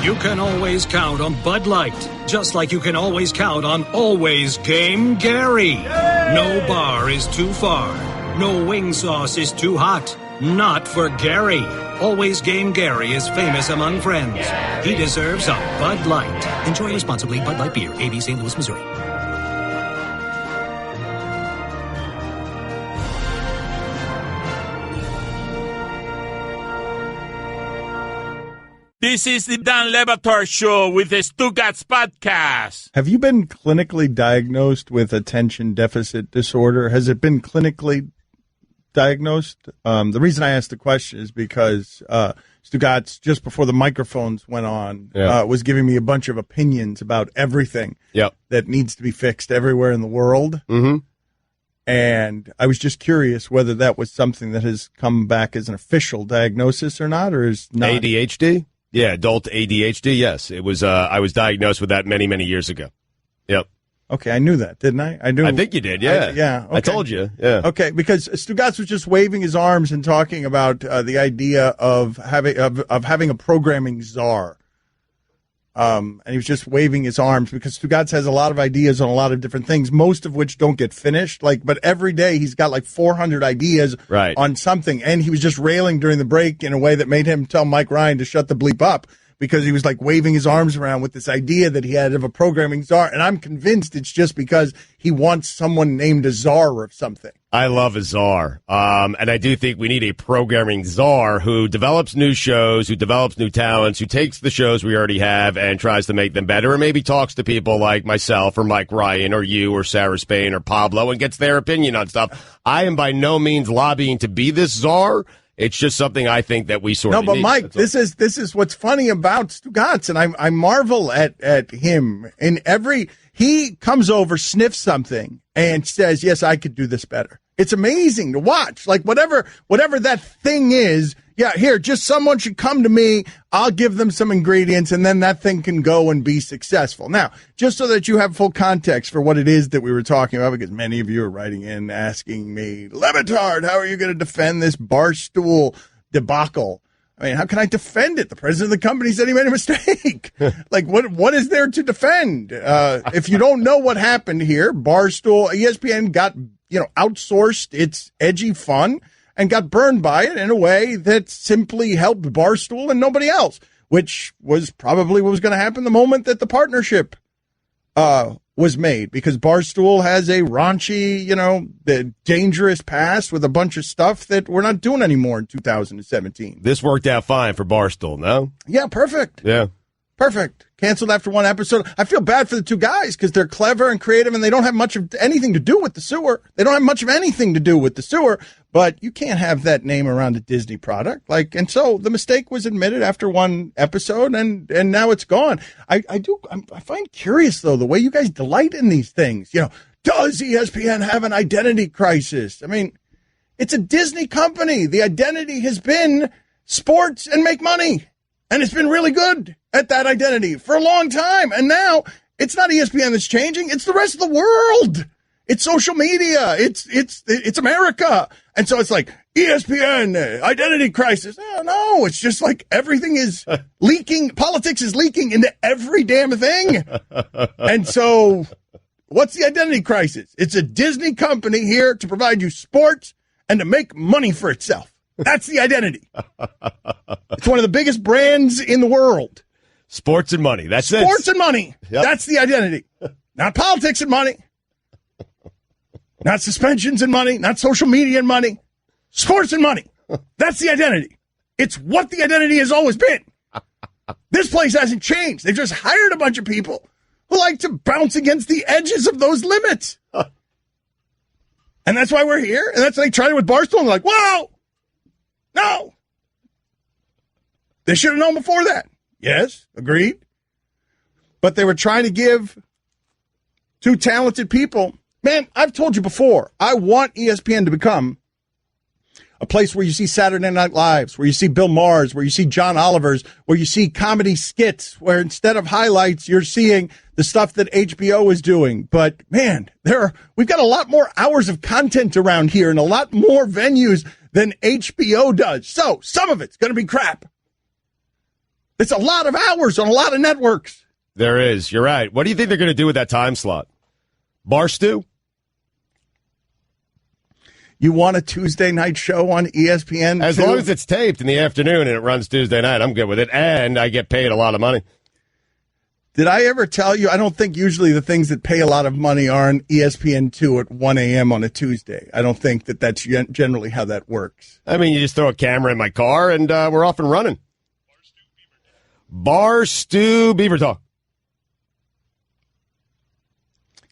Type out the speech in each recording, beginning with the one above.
You can always count on Bud Light, just like you can always count on Always Game Gary. No bar is too far. No wing sauce is too hot. Not for Gary. Always Game Gary is famous among friends. He deserves a Bud Light. Enjoy responsibly. Bud Light Beer, AB St. Louis, Missouri. This is the Dan Le Batard Show with the Stugotz podcast. Have you been clinically diagnosed with attention deficit disorder? Has it been clinically diagnosed? The reason I asked the question is because Stugotz, just before the microphones went on, was giving me a bunch of opinions about everything that needs to be fixed everywhere in the world. Mm-hmm. And I was just curious whether that was something that has come back as an official diagnosis or not, or is not. ADHD? Yeah, adult ADHD, yes. It was. I was diagnosed with that many, many years ago. Yep. Okay, I knew that, didn't I? I think you did, yeah. Okay. I told you, yeah. Okay, because Stugotz was just waving his arms and talking about the idea of having a programming czar. And he was just waving his arms because Stugotz has a lot of ideas on a lot of different things, most of which don't get finished. But every day he's got like 400 ideas on something. And he was just railing during the break in a way that made him tell Mike Ryan to shut the bleep up because he was like waving his arms around with this idea that he had of a programming czar. And I'm convinced it's just because he wants someone named a czar of something. I love a czar. And I do think we need a programming czar who develops new shows, who develops new talents, who takes the shows we already have and tries to make them better, or maybe talks to people like myself or Mike Ryan or you or Sarah Spain or Pablo and gets their opinion on stuff. I am by no means lobbying to be this czar. It's just something I think that we sort of need. No, but Mike, this is what's funny about Stugotz, and I marvel at him. He comes over, sniffs something, and says, "Yes, I could do this better." It's amazing to watch. Like whatever that thing is, just someone should come to me. I'll give them some ingredients, and then that thing can go and be successful. Now, just so that you have full context for what it is that we were talking about, because many of you are writing in asking me, Le Batard, how are you going to defend this Barstool debacle? I mean, how can I defend it? The president of the company said he made a mistake. Like, what is there to defend? If you don't know what happened here, Barstool, ESPN got, outsourced its edgy fun and got burned by it in a way that simply helped Barstool and nobody else, which was probably what was going to happen the moment that the partnership was made, because Barstool has a raunchy, the dangerous past with a bunch of stuff that we're not doing anymore in 2017. This worked out fine for Barstool, no? Yeah, perfect. Yeah. Perfect. Canceled after one episode. I feel bad for the two guys because they're clever and creative and they don't have much of anything to do with the sewer. But you can't have that name around a Disney product. And so the mistake was admitted after one episode and now it's gone. I find curious, though, the way you guys delight in these things. Does ESPN have an identity crisis? I mean, it's a Disney company. The identity has been sports and make money. And it's been really good at that identity for a long time. And now it's not ESPN that's changing. It's the rest of the world. It's social media. It's America. And so it's like ESPN identity crisis. Oh, no, it's just like everything is leaking. Politics is leaking into every damn thing. And so what's the identity crisis? It's a Disney company here to provide you sports and to make money for itself. That's the identity. It's one of the biggest brands in the world. Sports and money. That's it. Sports and money. Yep. That's the identity. Not politics and money. Not suspensions and money. Not social media and money. Sports and money. That's the identity. It's what the identity has always been. This place hasn't changed. They've just hired a bunch of people who like to bounce against the edges of those limits. And that's why we're here. And that's why they tried it with Barstool. And they're like, whoa. No. They should have known before that. Yes, agreed. But they were trying to give two talented people. Man, I've told you before, I want ESPN to become a place where you see Saturday Night Lives, where you see Bill Maher's, where you see John Oliver's, where you see comedy skits, where instead of highlights, you're seeing the stuff that HBO is doing. But, man, we've got a lot more hours of content around here and a lot more venues than HBO does. So some of it's going to be crap. It's a lot of hours on a lot of networks. There is. You're right. What do you think they're going to do with that time slot? Bar stew? You want a Tuesday night show on ESPN? As long as it's taped in the afternoon and it runs Tuesday night, I'm good with it. And I get paid a lot of money. Did I ever tell you? I don't think usually the things that pay a lot of money are on ESPN2 at 1 a.m. on a Tuesday. I don't think that's generally how that works. I mean, you just throw a camera in my car and we're off and running. Bar stew beaver talk.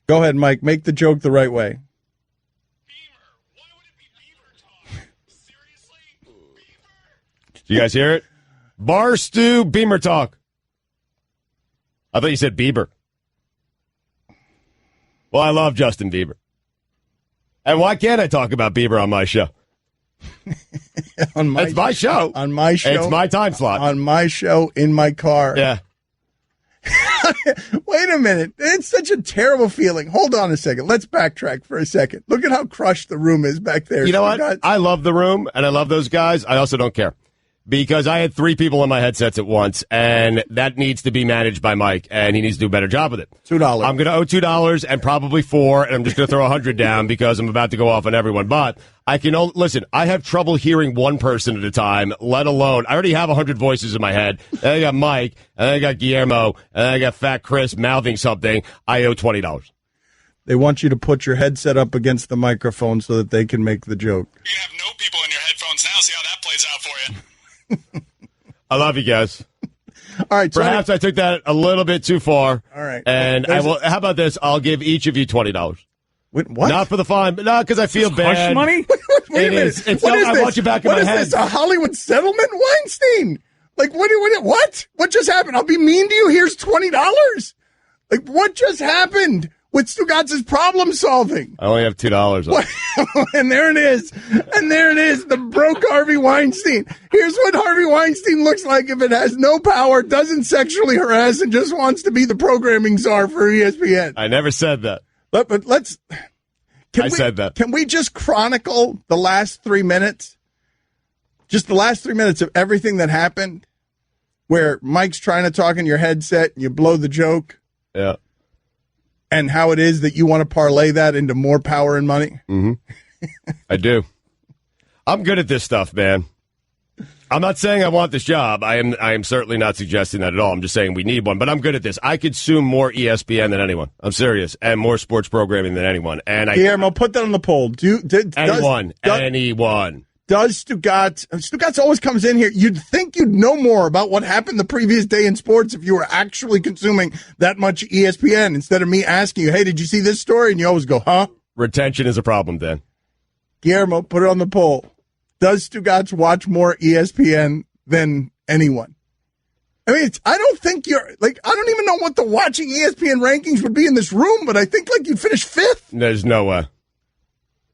Go ahead, Mike. Make the joke the right way. Do you guys hear it? Barstool Beamer Talk. I thought you said Bieber. Well, I love Justin Bieber. And why can't I talk about Bieber on my show? It's my show. On my show. It's my time slot. On my show, in my car. Yeah. Wait a minute. It's such a terrible feeling. Hold on a second. Let's backtrack for a second. Look at how crushed the room is back there. You know what? I love the room, and I love those guys. I also don't care. Because I had 3 people on my headsets at once, and that needs to be managed by Mike, and he needs to do a better job with it. $2. I'm going to owe $2 and probably $4, and I'm just going to throw $100 down because I'm about to go off on everyone. But I can listen. I have trouble hearing one person at a time, let alone I already have 100 voices in my head. And I got Mike, and I got Guillermo, and I got Fat Chris mouthing something. I owe $20. They want you to put your headset up against the microphone so that they can make the joke. You have no people in your headphones now. See how that plays out for you. I love you guys. All right. Perhaps I took that a little bit too far. All right. And I will. How about this? I'll give each of you $20. What? Not for the fine, but not because I feel bad. Hush money? Wait a minute. It's I want you back in my head. What is this? A Hollywood settlement, Weinstein? Like what? What? What just happened? I'll be mean to you. Here's $20. Like what just happened with Stugotz's problem solving? I only have $2. And there it is. And there it is. The broke Harvey Weinstein. Here's what Harvey Weinstein looks like if it has no power, doesn't sexually harass, and just wants to be the programming czar for ESPN. I never said that. But let's. Said that. Can we just chronicle the last 3 minutes? Just the last 3 minutes of everything that happened, where Mike's trying to talk in your headset and you blow the joke. Yeah. And how it is that you want to parlay that into more power and money? Mm-hmm. I do. I'm good at this stuff, man. I'm not saying I want this job. I am certainly not suggesting that at all. I'm just saying we need one. But I'm good at this. I consume more ESPN than anyone. I'm serious. And more sports programming than anyone. And Guillermo, put that on the poll. Anyone. Does Stugotz always comes in here. You'd think you'd know more about what happened the previous day in sports if you were actually consuming that much ESPN instead of me asking you, hey, did you see this story? And you always go, huh? Retention is a problem, Dan. Guillermo, put it on the poll. Does Stugotz watch more ESPN than anyone? I mean, I don't think I don't even know what the watching ESPN rankings would be in this room, but I think you'd finish 5th. There's no way.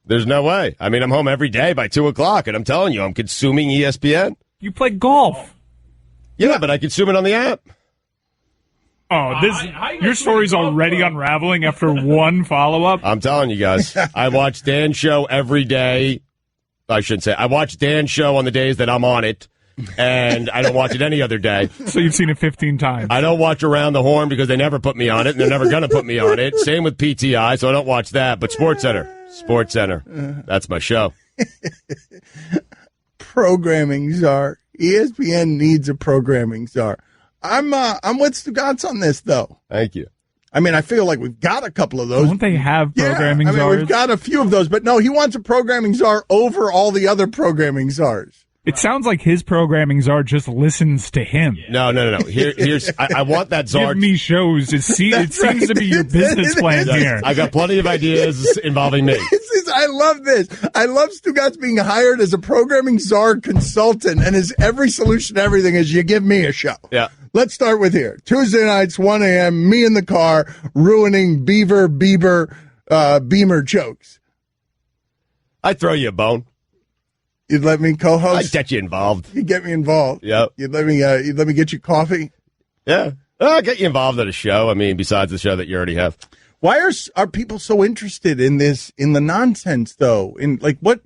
There's no way. I mean, I'm home every day by 2 o'clock, and I'm telling you, I'm consuming ESPN. You play golf. Yeah, but I consume it on the app. Oh, your story's already unraveling after one follow-up? I'm telling you guys. I watch Dan's show every day. I shouldn't say. I watch Dan's show on the days that I'm on it, and I don't watch it any other day. So you've seen it 15 times. I don't watch Around the Horn because they never put me on it, and they're never going to put me on it. Same with PTI, so I don't watch that. But SportsCenter, that's my show. Programming czar. ESPN needs a programming czar. I'm with Stugotz on this, though. Thank you. I mean, I feel like we've got a couple of those. Don't they have programming czars? I mean, we've got a few of those, but no, he wants a programming czar over all the other programming czars. It sounds like his programming czar just listens to him. No. Here's I want that czar. Give me shows. It seems to be your business plan here. I got plenty of ideas involving me. I love this. I love Stugotz being hired as a programming czar consultant, and his every solution to everything is you give me a show. Yeah. Let's start with here. Tuesday nights, 1 a.m., me in the car, ruining Bieber Beamer jokes. I'd throw you a bone. You'd let me co-host? I'd get you involved. You'd get me involved? Yep. You'd let me get you coffee? Yeah. I'll get you involved at a show. I mean, besides the show that you already have. Why are people so interested in this, in the nonsense, though? In, like, what?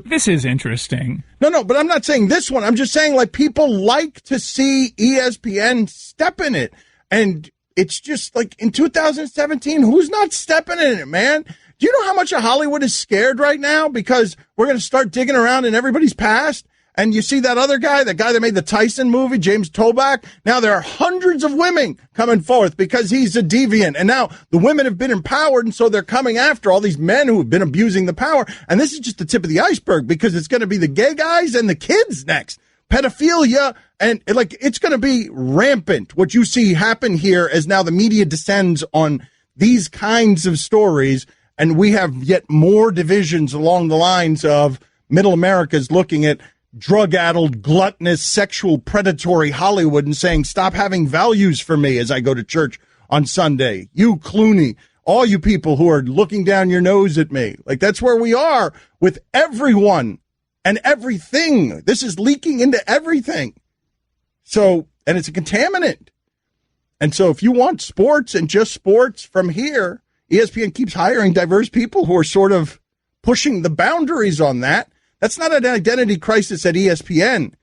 This is interesting. No, but I'm not saying this one. I'm just saying, like, people like to see ESPN step in it. And it's just like in 2017, who's not stepping in it, man? Do you know how much of Hollywood is scared right now? Because we're going to start digging around in everybody's past. And you see that other guy, that guy that made the Tyson movie, James Toback. Now there are hundreds of women coming forth because he's a deviant. And now the women have been empowered, and so they're coming after all these men who have been abusing the power. And this is just the tip of the iceberg, because it's going to be the gay guys and the kids next. Pedophilia, and like, it's going to be rampant. What you see happen here as now the media descends on these kinds of stories, and we have yet more divisions along the lines of middle America's looking at drug-addled, gluttonous, sexual, predatory Hollywood and saying, stop having values for me as I go to church on Sunday. You, Clooney, all you people who are looking down your nose at me. Like, that's where we are with everyone and everything. This is leaking into everything. So, and it's a contaminant. And so if you want sports and just sports from here, ESPN keeps hiring diverse people who are sort of pushing the boundaries on that. That's not an identity crisis at ESPN.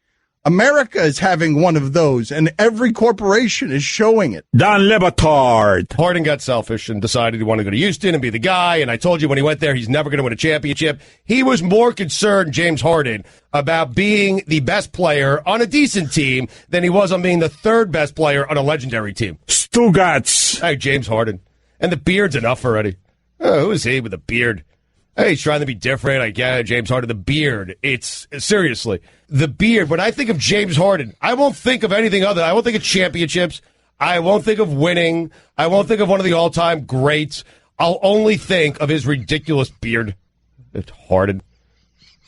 America is having one of those, and every corporation is showing it. Don Le Batard. Harden got selfish and decided he wanted to go to Houston and be the guy, and I told you when he went there, he's never going to win a championship. He was more concerned, James Harden, about being the best player on a decent team than he was on being the third best player on a legendary team. Stugotz. Hey, James Harden. And the beard's enough already. Who is he with a beard? Hey, he's trying to be different. I get it, James Harden. The beard. It's seriously the beard. When I think of James Harden, I won't think of anything other. I won't think of championships. I won't think of winning. I won't think of one of the all-time greats. I'll only think of his ridiculous beard. It's Harden.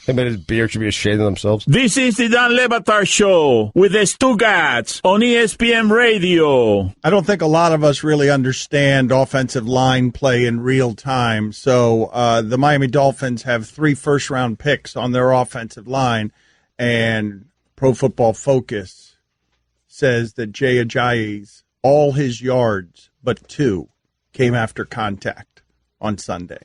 Him and his beard should be ashamed of themselves. This is the Don Le Batard Show with the Stugotz on ESPN Radio. I don't think a lot of us really understand offensive line play in real time. So the Miami Dolphins have 3 first-round picks on their offensive line, and Pro Football Focus says that Jay Ajayi's, all his yards but 2 came after contact on Sunday.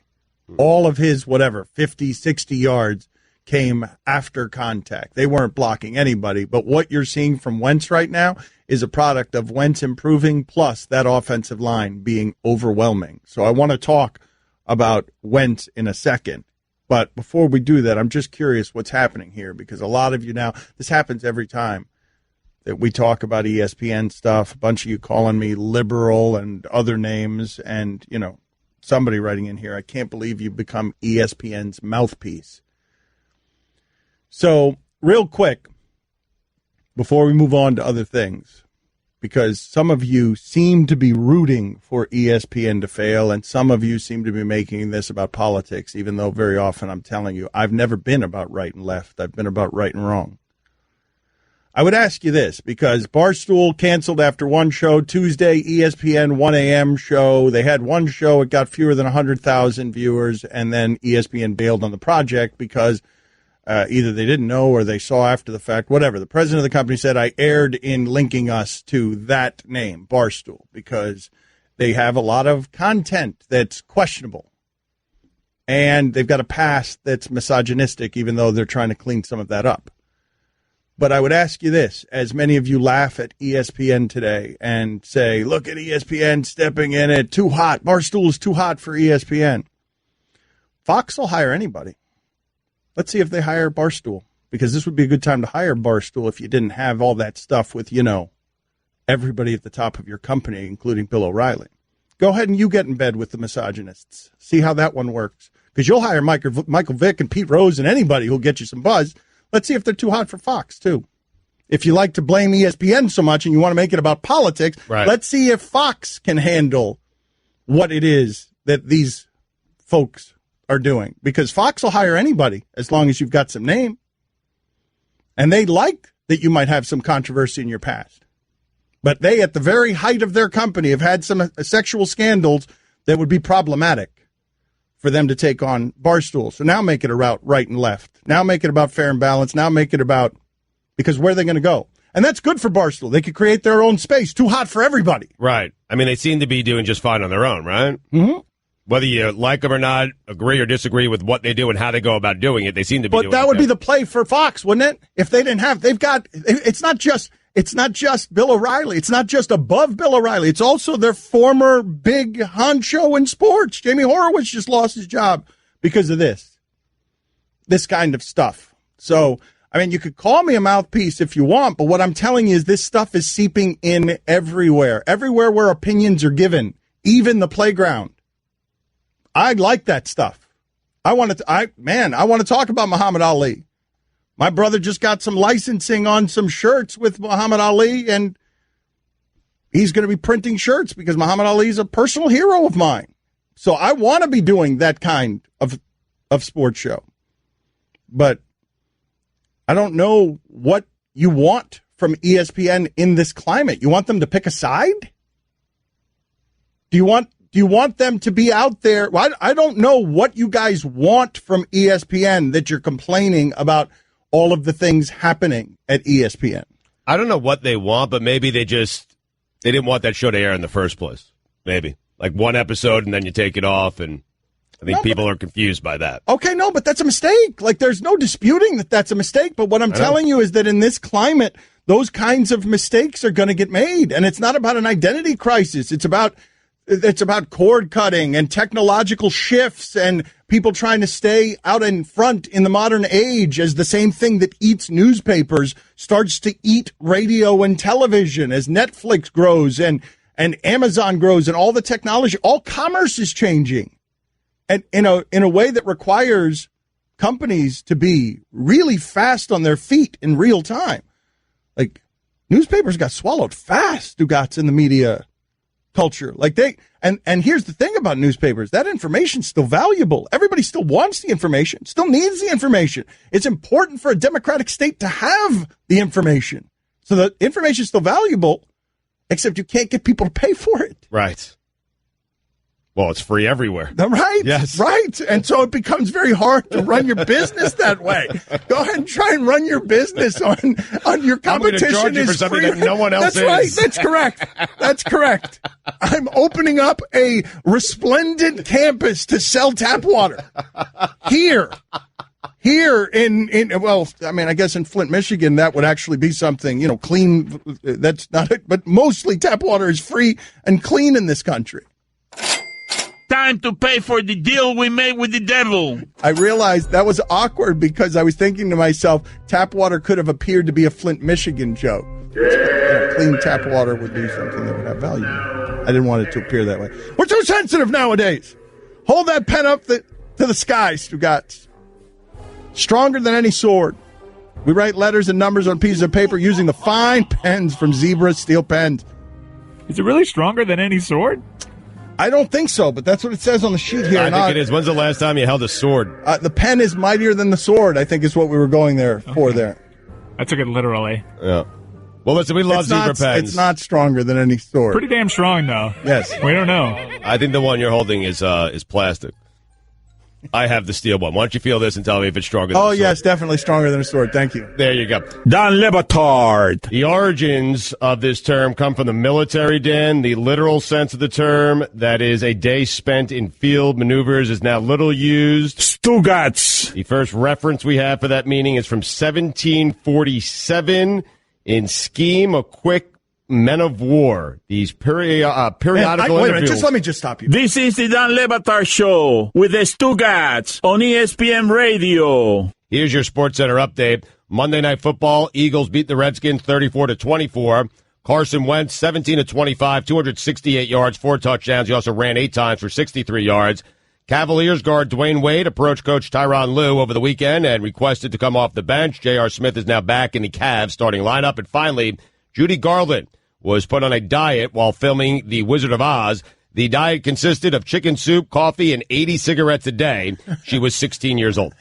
All of his, 50, 60 yards came after contact. They weren't blocking anybody, but what you're seeing from Wentz right now is a product of Wentz improving plus that offensive line being overwhelming. So I want to talk about Wentz in a second, but before we do that, I'm just curious what's happening here, because a lot of you now, this happens every time that we talk about ESPN stuff, a bunch of you calling me liberal and other names, and, you know, somebody writing in here, I can't believe you've become ESPN's mouthpiece. So, real quick, before we move on to other things, because some of you seem to be rooting for ESPN to fail, and some of you seem to be making this about politics, even though very often I'm telling you, I've never been about right and left. I've been about right and wrong. I would ask you this, because Barstool canceled after one show, Tuesday, ESPN 1 a.m. show. They had one show, it got fewer than 100,000 viewers, and then ESPN bailed on the project because either they didn't know or they saw after the fact, whatever. The president of the company said, I erred in linking us to that name, Barstool, because they have a lot of content that's questionable. And they've got a past that's misogynistic, even though they're trying to clean some of that up. But I would ask you this, as many of you laugh at ESPN today and say, look at ESPN stepping in it, too hot. Barstool is too hot for ESPN. Fox will hire anybody. Let's see if they hire Barstool, because this would be a good time to hire Barstool if you didn't have all that stuff with, you know, everybody at the top of your company, including Bill O'Reilly. Go ahead and you get in bed with the misogynists. See how that one works, because you'll hire Michael Vick and Pete Rose and anybody who'll get you some buzz. Let's see if they're too hot for Fox, too. If you like to blame ESPN so much and you want to make it about politics, right, let's see if Fox can handle what it is that these folks are doing, because Fox will hire anybody as long as you've got some name, and they like that you might have some controversy in your past. But they, at the very height of their company, have had some sexual scandals that would be problematic for them to take on Barstool. So now make it about right and left. Now make it about fair and balanced. Now make it about, because where are they going to go? And that's good for Barstool. They could create their own space. Too hot for everybody. Right. I mean, they seem to be doing just fine on their own, right? Mm-hmm. Whether you like them or not, agree or disagree with what they do and how they go about doing it, they seem to be doing it. But that would be the play for Fox, wouldn't it? If they didn't have, it's not just Bill O'Reilly. It's not just above Bill O'Reilly. It's also their former big honcho in sports. Jamie Horowitz just lost his job because of this kind of stuff. So, I mean, you could call me a mouthpiece if you want, but what I'm telling you is this stuff is seeping in everywhere where opinions are given, even the playground. I like that stuff. I want to talk about Muhammad Ali. My brother just got some licensing on some shirts with Muhammad Ali, and he's going to be printing shirts because Muhammad Ali is a personal hero of mine. So I want to be doing that kind of sports show. But I don't know what you want from ESPN in this climate. You want them to pick a side? Do you want them to be out there? Well, I don't know what you guys want from ESPN that you're complaining about all of the things happening at ESPN. I don't know what they want, but maybe they didn't want that show to air in the first place. Maybe. Like one episode and then you take it off, and I think people are confused by that. Okay, no, but that's a mistake. Like, there's no disputing that that's a mistake, but what I'm telling you is that in this climate, those kinds of mistakes are going to get made, and it's not about an identity crisis. It's about cord cutting and technological shifts and people trying to stay out in front in the modern age as the same thing that eats newspapers starts to eat radio and television as Netflix grows and Amazon grows and all the technology. All commerce is changing, and in a way that requires companies to be really fast on their feet in real time. Like, newspapers got swallowed fast, Stugotz, in the media culture. Like and here's the thing about newspapers, that information's still valuable. Everybody still wants the information, still needs the information. It's important for a democratic state to have the information. So the information is still valuable, except you can't get people to pay for it. Right. Well, it's free everywhere. Right. Yes. Right. And so it becomes very hard to run your business that way. Go ahead and try and run your business on your competition. I'm going to charge you for something that no one else is. That's right. That's correct. That's correct. I'm opening up a resplendent campus to sell tap water here in well, I mean, I guess in Flint, Michigan, that would actually be something, clean. That's not it, but mostly tap water is free and clean in this country. Time to pay for the deal we made with the devil. I realized that was awkward because I was thinking to myself, tap water could have appeared to be a Flint, Michigan joke. Clean tap water would be something that would have value. I didn't want it to appear that way. We're too sensitive nowadays. Hold that pen up to the sky, Stugotz. Stronger than any sword. We write letters and numbers on pieces of paper using the fine pens from Zebra steel pens. Is it really stronger than any sword? I don't think so, but that's what it says on the sheet here. I think it is. When's the last time you held a sword? The pen is mightier than the sword, I think is what we were going there for there. I took it literally. Yeah. Well, listen, we love Zebra pens. It's not stronger than any sword. Pretty damn strong, though. Yes. We don't know. I think the one you're holding is plastic. I have the steel one. Why don't you feel this and tell me if it's stronger than a sword? Oh, yes, definitely stronger than a sword. Thank you. There you go. Dan Le Batard. The origins of this term come from the military, Dan. The literal sense of the term, that is a day spent in field maneuvers, is now little used. Stugotz. The first reference we have for that meaning is from 1747 in Scheme, a Quick Men of War. These periodical wait a minute, interviews. let me just stop you. This is the Dan Le Batard Show with the Stugotz on ESPN Radio. Here's your SportsCenter update. Monday Night Football, Eagles beat the Redskins 34-24. Carson Wentz, 17-25, 268 yards, 4 touchdowns. He also ran 8 times for 63 yards. Cavaliers guard Dwayne Wade approached Coach Tyronn Lue over the weekend and requested to come off the bench. J.R. Smith is now back in the Cavs starting lineup. And finally, Judy Garland was put on a diet while filming The Wizard of Oz. The diet consisted of chicken soup, coffee, and 80 cigarettes a day. She was 16 years old.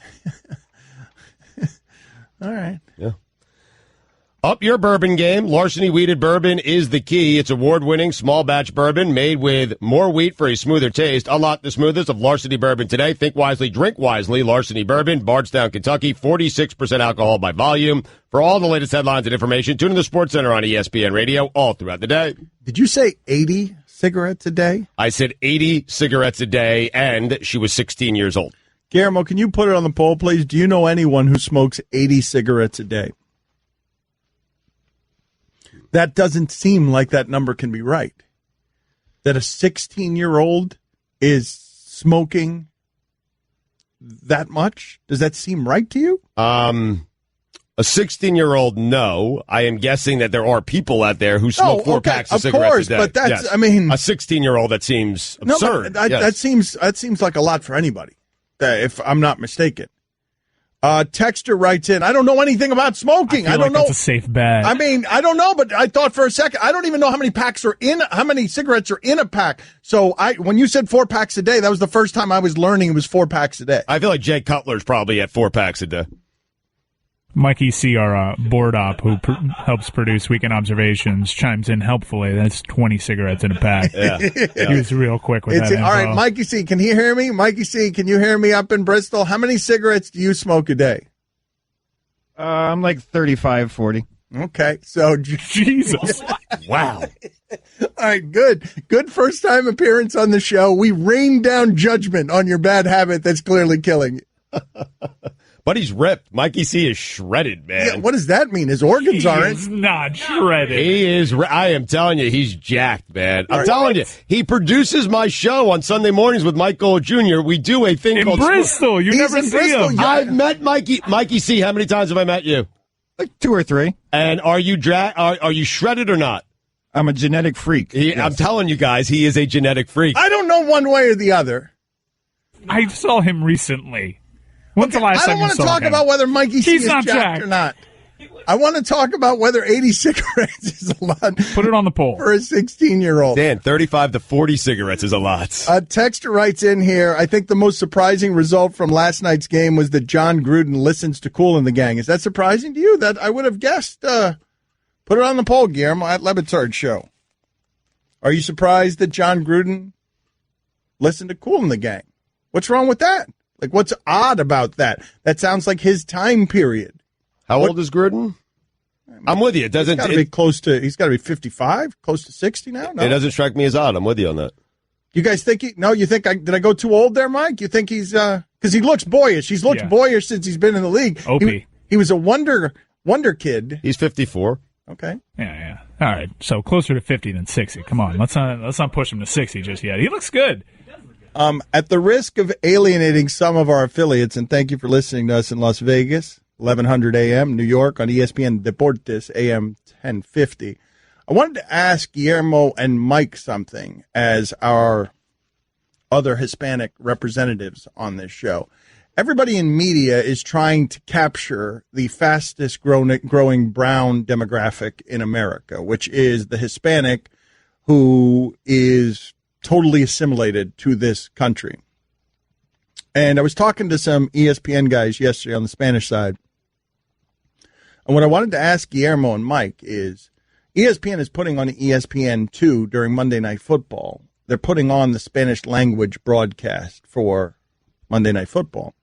All right. Yeah. Up your bourbon game. Larceny Wheated Bourbon is the key. It's award-winning small batch bourbon made with more wheat for a smoother taste. Unlock the smoothness of Larceny Bourbon today. Think wisely, drink wisely. Larceny Bourbon, Bardstown, Kentucky, 46% alcohol by volume. For all the latest headlines and information, tune in the SportsCenter on ESPN Radio all throughout the day. Did you say 80 cigarettes a day? I said 80 cigarettes a day, and she was 16 years old. Guillermo, can you put it on the poll, please? Do you know anyone who smokes 80 cigarettes a day? That doesn't seem like that number can be right. That a 16-year-old is smoking that much? Does that seem right to you? A 16-year-old, no. I am guessing that there are people out there who smoke 4 packs of cigarettes a day. But that's, yes. I mean, a 16-year-old, that seems absurd. No, that seems like a lot for anybody, if I'm not mistaken. Texter writes in, I don't know anything about smoking. I don't know. That's a safe bet. I mean, I don't know, but I thought for a second, I don't even know how many cigarettes are in a pack. So when you said 4 packs a day, that was the first time I was learning it was 4 packs a day. I feel like Jay Cutler's probably at 4 packs a day. Mikey C., our board op, who helps produce Weekend Observations, chimes in helpfully. That's 20 cigarettes in a pack. Yeah. He was real quick with that. All right, Mikey C., can you hear me? Mikey C., can you hear me up in Bristol? How many cigarettes do you smoke a day? I'm like 35, 40. Okay, so Jesus. Wow. All right, good. Good first time appearance on the show. We rained down judgment on your bad habit that's clearly killing you. But he's ripped. Mikey C. is shredded, man. Yeah, what does that mean? His organs aren't. He's not shredded. He is. I am telling you, he's jacked, man. I'm telling you, he produces my show on Sunday mornings with Mike Gold Jr. We do a thing called Bristol. You never see him. Yeah. I've met Mikey C. How many times have I met you? Like 2 or 3. And are you shredded or not? I'm a genetic freak. Yes. I'm telling you guys, he is a genetic freak. I don't know one way or the other. I saw him recently. When's the last time you saw him? I don't want to talk about whether Mikey C is jacked or not. I want to talk about whether 80 cigarettes is a lot. Put it on the poll. For a 16-year-old. Dan, 35 to 40 cigarettes is a lot. A texter writes in here, I think the most surprising result from last night's game was that John Gruden listens to Kool and the Gang. Is that surprising to you? That I would have guessed. Put it on the poll, Guillermo, at Lebitard Show. Are you surprised that John Gruden listened to Kool and the Gang? What's wrong with that? Like, what's odd about that? That sounds like his time period. How old is Gruden? I'm with you. It doesn't. He's got to be 55, close to 60 now. No? It doesn't strike me as odd. I'm with you on that. You guys think you think did I go too old there, Mike? You think he's because he looks boyish. He's looked boyish since he's been in the league. Opie. He was a wonder kid. He's 54. Okay. Yeah. All right. So closer to 50 than 60. Come on. Let's not push him to 60 just yet. He looks good. At the risk of alienating some of our affiliates, and thank you for listening to us in Las Vegas, 1100 a.m., New York, on ESPN Deportes, AM 1050. I wanted to ask Guillermo and Mike something as our other Hispanic representatives on this show. Everybody in media is trying to capture the fastest growing brown demographic in America, which is the Hispanic who is totally assimilated to this country. And I was talking to some ESPN guys yesterday on the Spanish side. And what I wanted to ask Guillermo and Mike is, ESPN is putting on ESPN2 during Monday Night Football. They're putting on the Spanish language broadcast for Monday Night Football.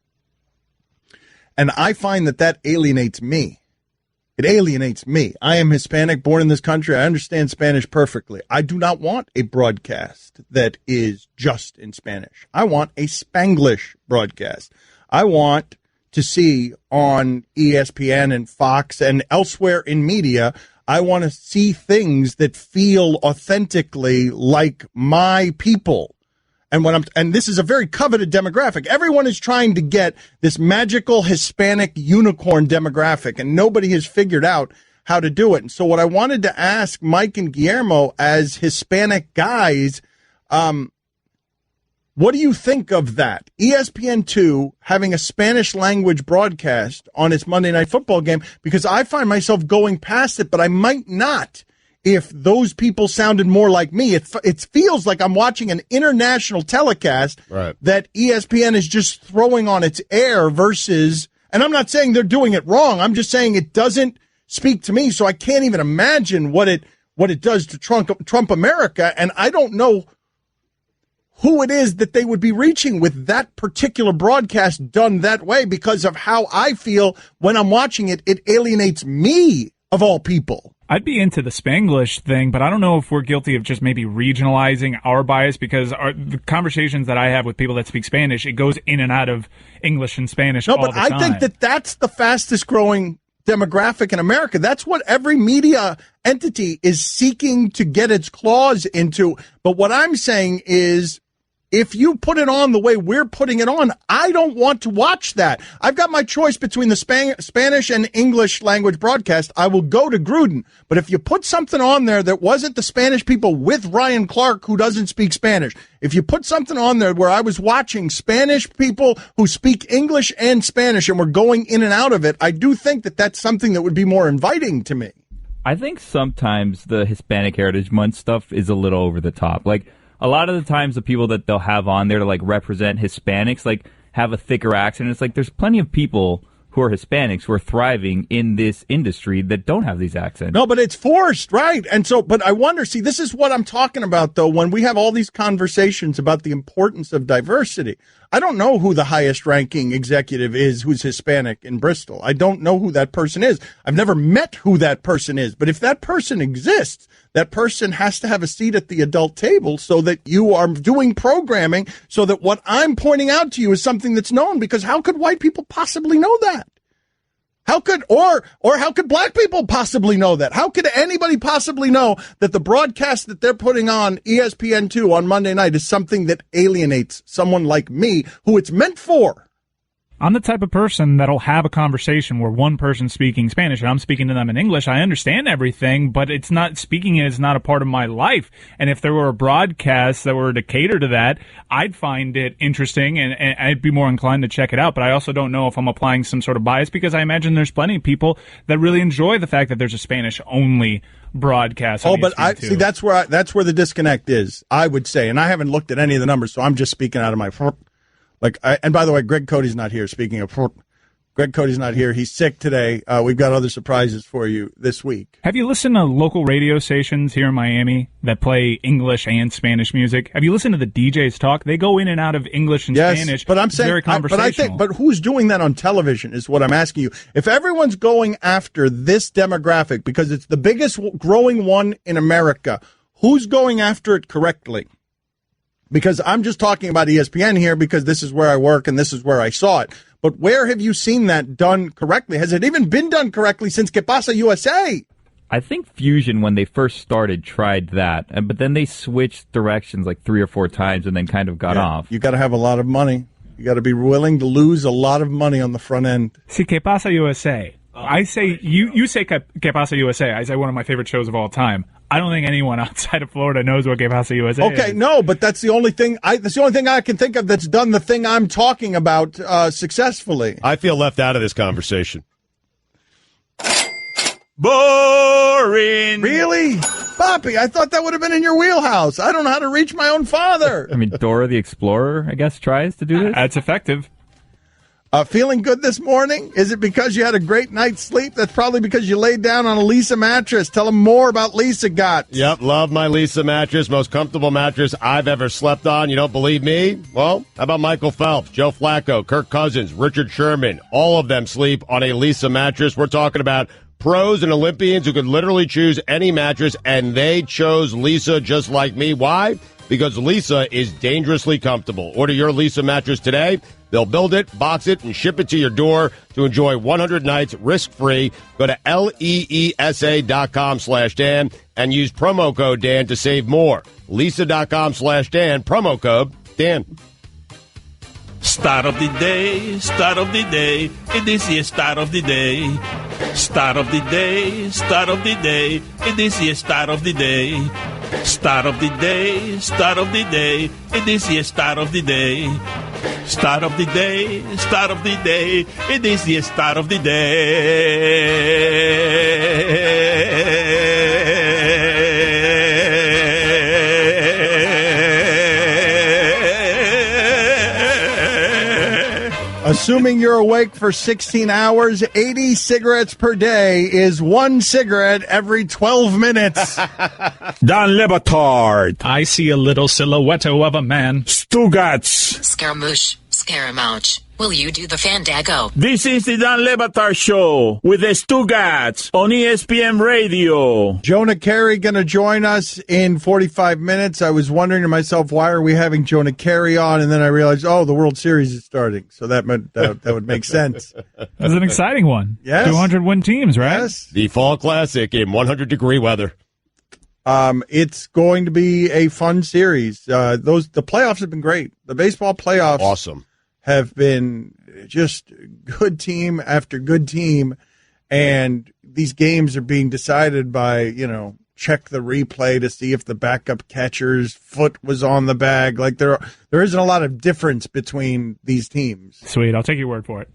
And I find that alienates me. It alienates me. I am Hispanic, born in this country. I understand Spanish perfectly. I do not want a broadcast that is just in Spanish. I want a Spanglish broadcast. I want to see on ESPN and Fox and elsewhere in media, I want to see things that feel authentically like my people. And this is a very coveted demographic. Everyone is trying to get this magical Hispanic unicorn demographic, and nobody has figured out how to do it. And so what I wanted to ask Mike and Guillermo as Hispanic guys, what do you think of that? ESPN2 having a Spanish language broadcast on its Monday Night Football game, because I find myself going past it, but I might not. If those people sounded more like me, it feels like I'm watching an international telecast that ESPN is just throwing on its air versus, and I'm not saying they're doing it wrong. I'm just saying it doesn't speak to me. So I can't even imagine what it does to Trump America. And I don't know who it is that they would be reaching with that particular broadcast done that way, because of how I feel when I'm watching it. It alienates me of all people. I'd be into the Spanglish thing, but I don't know if we're guilty of just maybe regionalizing our bias, because the conversations that I have with people that speak Spanish, it goes in and out of English and Spanish all the time. No, but I think that's the fastest growing demographic in America. That's what every media entity is seeking to get its claws into. But what I'm saying is, if you put it on the way we're putting it on, I don't want to watch that. I've got my choice between the Spanish and English language broadcast. I will go to Gruden. But if you put something on there that wasn't the Spanish people with Ryan Clark, who doesn't speak Spanish, if you put something on there where I was watching Spanish people who speak English and Spanish and we're going in and out of it, I do think that that's something that would be more inviting to me. I think sometimes the Hispanic Heritage Month stuff is a little over the top. Like, a lot of the times the people that they'll have on there to, like, represent Hispanics, like, have a thicker accent. It's like there's plenty of people who are Hispanics who are thriving in this industry that don't have these accents. No, but it's forced, right? And so, but I wonder, see, this is what I'm talking about, though, when we have all these conversations about the importance of diversity. I don't know who the highest ranking executive is who's Hispanic in Bristol. I don't know who that person is. I've never met who that person is. But if that person exists, that person has to have a seat at the adult table so that you are doing programming so that what I'm pointing out to you is something that's known, because how could white people possibly know that? How could, or how could black people possibly know that? How could anybody possibly know that the broadcast that they're putting on ESPN2 on Monday night is something that alienates someone like me who it's meant for? I'm the type of person that'll have a conversation where one person's speaking Spanish and I'm speaking to them in English. I understand everything, but it's not, speaking it is not a part of my life. And if there were a broadcast that were to cater to that, I'd find it interesting and I'd be more inclined to check it out. But I also don't know if I'm applying some sort of bias, because I imagine there's plenty of people that really enjoy the fact that there's a Spanish only broadcast. Oh, but I see, that's where the disconnect is, I would say. And I haven't looked at any of the numbers, so I'm just speaking out of my and by the way, Greg Cote's not here. Speaking of, Greg Cote's not here. He's sick today. We've got other surprises for you this week. Have you listened to local radio stations here in Miami that play English and Spanish music? Have you listened to the DJs talk? They go in and out of English and Spanish. But I'm saying, very conversational. but who's doing that on television is what I'm asking you. If everyone's going after this demographic because it's the biggest growing one in America, who's going after it correctly? Because I'm just talking about ESPN here because this is where I work and this is where I saw it. But where have you seen that done correctly? Has it even been done correctly since Que Pasa USA? I think Fusion, when they first started, tried that, but then they switched directions like 3 or 4 times and then kind of got off. You got to have a lot of money. You got to be willing to lose a lot of money on the front end. See, Que Pasa USA. I say, you say Que Pasa USA. I say one of my favorite shows of all time. I don't think anyone outside of Florida knows what Que Pasa USA is. Okay, no, but that's the only thing I can think of that's done the thing I'm talking about successfully. I feel left out of this conversation. Boring. Really? Poppy, I thought that would have been in your wheelhouse. I don't know how to reach my own father. I mean, Dora the Explorer, I guess, tries to do this. That's effective. Feeling good this morning? Is it because you had a great night's sleep? That's probably because you laid down on a Lisa mattress. Tell them more about Lisa Gotts. Yep, love my Lisa mattress. Most comfortable mattress I've ever slept on. You don't believe me? Well, how about Michael Phelps, Joe Flacco, Kirk Cousins, Richard Sherman? All of them sleep on a Lisa mattress. We're talking about pros and Olympians who could literally choose any mattress, and they chose Lisa just like me. Why? Because Lisa is dangerously comfortable. Order your Lisa mattress today. They'll build it, box it, and ship it to your door to enjoy 100 nights risk-free. Go to leesa.com/Dan and use promo code Dan to save more. Leesa.com/Dan, promo code Dan. Start of the day, start of the day. It is the start of the day. Start of the day, start of the day. It is the start of the day. Start of the day, start of the day. It is the start of the day. Start of the day, start of the day. It is the start of the day. Assuming you're awake for 16 hours, 80 cigarettes per day is 1 cigarette every 12 minutes. Don Batard. I see a little silhouette of a man. Stugotz. Scaramouche, Scaramouche, will you do the Fandango? This is the Dan Le Batard Show with the Stugotz on ESPN Radio. Jonah Keri going to join us in 45 minutes. I was wondering to myself, why are we having Jonah Keri on? And then I realized, the World Series is starting. So that would make sense. That's an exciting one. Yes. 200-win teams, right? Yes. The Fall Classic in 100-degree weather. It's going to be a fun series. The playoffs have been great. The baseball playoffs Awesome. have been just good team after good team, and these games are being decided by, check the replay to see if the backup catcher's foot was on the bag. Like there isn't a lot of difference between these teams. Sweet, I'll take your word for it.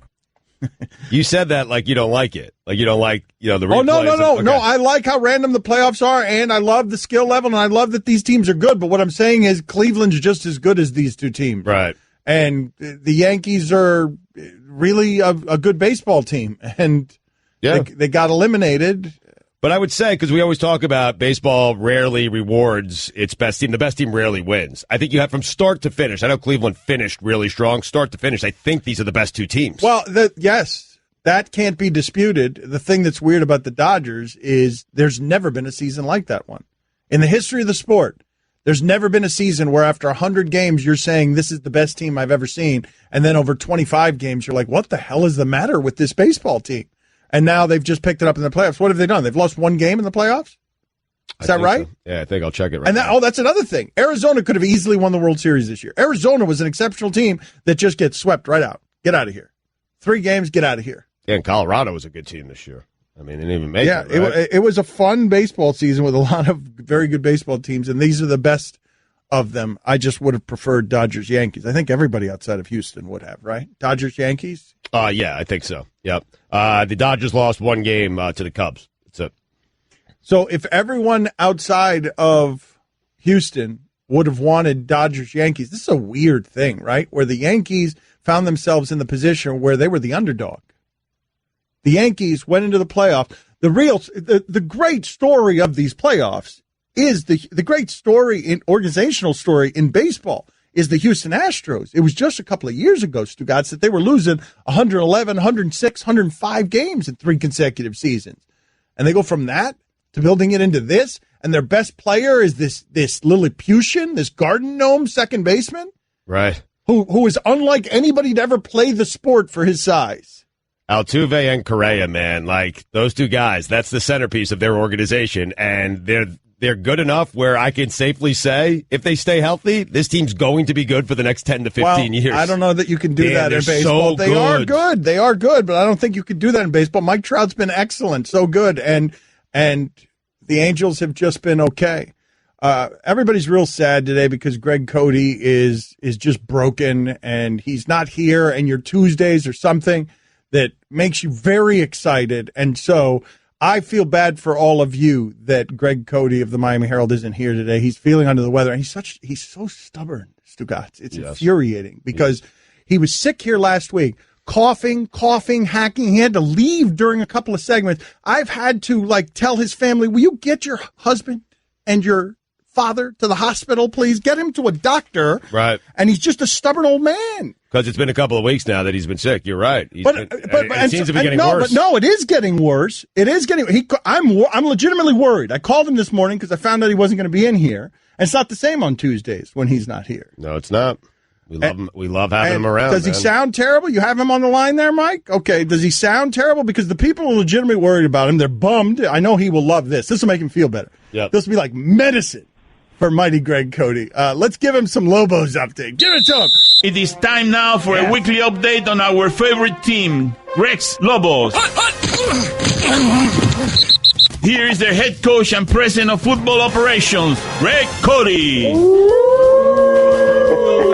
You said that like you don't like it. Like you don't like, the replays. Oh, no. Okay. No, I like how random the playoffs are, and I love the skill level, and I love that these teams are good. But what I'm saying is Cleveland's just as good as these two teams. Right. And the Yankees are really a good baseball team, and they got eliminated. But I would say, because we always talk about baseball rarely rewards its best team. The best team rarely wins. I think you have from start to finish. I know Cleveland finished really strong. Start to finish, I think these are the best two teams. Well, yes, that can't be disputed. The thing that's weird about the Dodgers is there's never been a season like that one. In the history of the sport, there's never been a season where after 100 games you're saying this is the best team I've ever seen, and then over 25 games you're like, what the hell is the matter with this baseball team? And now they've just picked it up in the playoffs. What have they done? They've lost one game in the playoffs? Is that right? So. Yeah, I think I'll check it right and now. That's another thing. Arizona could have easily won the World Series this year. Arizona was an exceptional team that just gets swept right out. Get out of here. 3 games, get out of here. Yeah, and Colorado was a good team this year. I mean, they didn't even make it, right? It was a fun baseball season with a lot of very good baseball teams, and these are the best of them. I just would have preferred Dodgers-Yankees. I think everybody outside of Houston would have, right? Dodgers-Yankees? Yeah, I think so. Yep. The Dodgers lost 1 game to the Cubs. That's it. So if everyone outside of Houston would have wanted Dodgers-Yankees, this is a weird thing, right? Where the Yankees found themselves in the position where they were the underdog. The Yankees went into the playoff. The great story of these playoffs is the great story organizational story in baseball is the Houston Astros. It was just a couple of years ago, Stugotz, that they were losing 111, 106, 105 games in 3 consecutive seasons. And they go from that to building it into this, and their best player is this Lilliputian, this garden gnome second baseman. Right. Who is unlike anybody to ever play the sport for his size. Altuve and Correa, man, like those 2 guys, that's the centerpiece of their organization, and they're good enough where I can safely say, if they stay healthy, this team's going to be good for the next 10 to 15 years. I don't know that you can do that in baseball. So they are good. They are good, but I don't think you could do that in baseball. Mike Trout's been excellent, so good, and the Angels have just been okay. Everybody's real sad today because Greg Cote is just broken, and he's not here, and your Tuesdays or something that makes you very excited, and so I feel bad for all of you that Greg Cote of the Miami Herald isn't here today. He's feeling under the weather, and he's so stubborn, Stugotz. It's infuriating because he was sick here last week, coughing, hacking. He had to leave during a couple of segments. I've had to tell his family, will you get your husband and your father to the hospital, please? Get him to a doctor. Right. And he's just a stubborn old man. Because it's been a couple of weeks now that he's been sick. You're right. It seems to be getting worse. But no, it is getting worse. It is getting. I'm legitimately worried. I called him this morning because I found out he wasn't going to be in here. And it's not the same on Tuesdays when he's not here. No, it's not. We love him. We love having him around. Does he sound terrible? You have him on the line there, Mike? Okay. Does he sound terrible? Because the people are legitimately worried about him. They're bummed. I know he will love this. This will make him feel better. Yep. This will be like medicine for mighty Greg Cote. Let's give him some Lobos update. Give it to him. It is time now for a weekly update on our favorite team, Greg's Lobos. Here is their head coach and president of football operations, Greg Cote.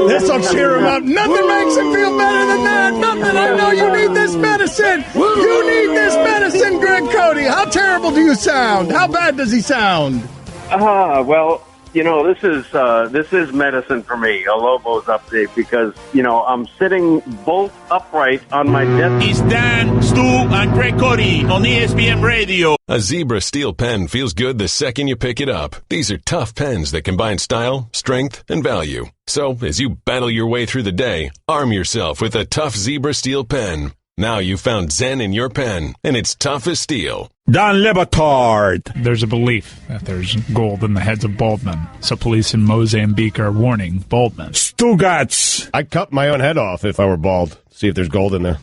This'll cheer him up. Nothing makes him feel better than that. Nothing. I know you need this medicine. You need this medicine, Greg Cote. How terrible do you sound? How bad does he sound? Well, this is medicine for me, a Lobo's update, because, I'm sitting bolt upright on my desk. It's Dan, Stu, and Greg Cote on ESPN Radio. A Zebra steel pen feels good the second you pick it up. These are tough pens that combine style, strength, and value. So, as you battle your way through the day, arm yourself with a tough Zebra steel pen. Now you've found Zen in your pen, and it's tough as steel. Dan Le Batard. There's a belief that there's gold in the heads of bald men, so police in Mozambique are warning bald men. Stugotz. I'd cut my own head off if I were bald. See if there's gold in there.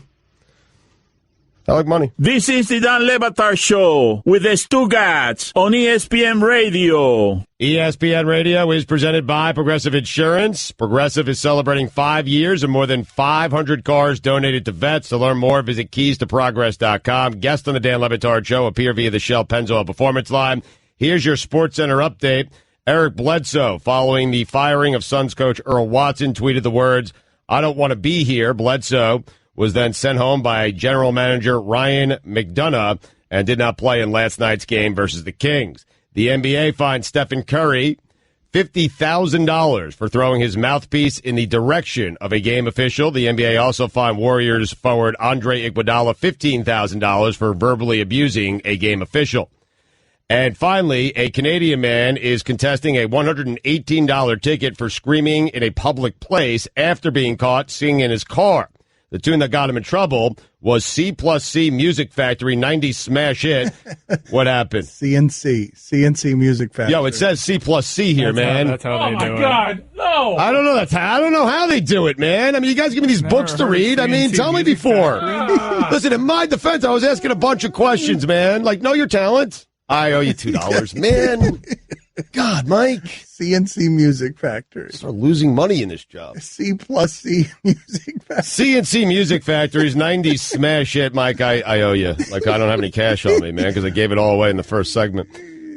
I like money. This is the Dan Le Batard Show with the Stugotz on ESPN Radio. ESPN Radio is presented by Progressive Insurance. Progressive is celebrating 5 years and more than 500 cars donated to vets. To learn more, visit keystoprogress.com. Guests on the Dan Le Batard Show appear via the Shell Pennzoil Performance Line. Here's your SportsCenter update. Eric Bledsoe, following the firing of Suns coach Earl Watson, tweeted the words, "I don't want to be here." Bledsoe was then sent home by general manager Ryan McDonough and did not play in last night's game versus the Kings. The NBA fined Stephen Curry $50,000 for throwing his mouthpiece in the direction of a game official. The NBA also fined Warriors forward Andre Iguodala $15,000 for verbally abusing a game official. And finally, a Canadian man is contesting a $118 ticket for screaming in a public place after being caught singing in his car. The tune that got him in trouble was C+C Music Factory 90s smash hit. What happened? CNC Music Factory. Yo, it says C+C here, man. That's how they do it. Oh, my God. No. I don't know. I don't know how they do it, man. I mean, you guys give me these books to read. I mean, tell me before. Listen, in my defense, I was asking a bunch of questions, man. Like, know your talent. I owe you $2, man. God, Mike. CNC Music Factory. Start losing money in this job. C+C Music Factory. CNC Music Factory's 90s smash hit, Mike. I owe you. Like, I don't have any cash on me, man, because I gave it all away in the first segment.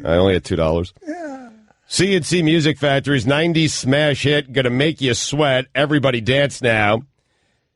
I only had $2. Yeah. CNC Music Factory's 90s smash hit, Gonna Make You Sweat. Everybody dance now.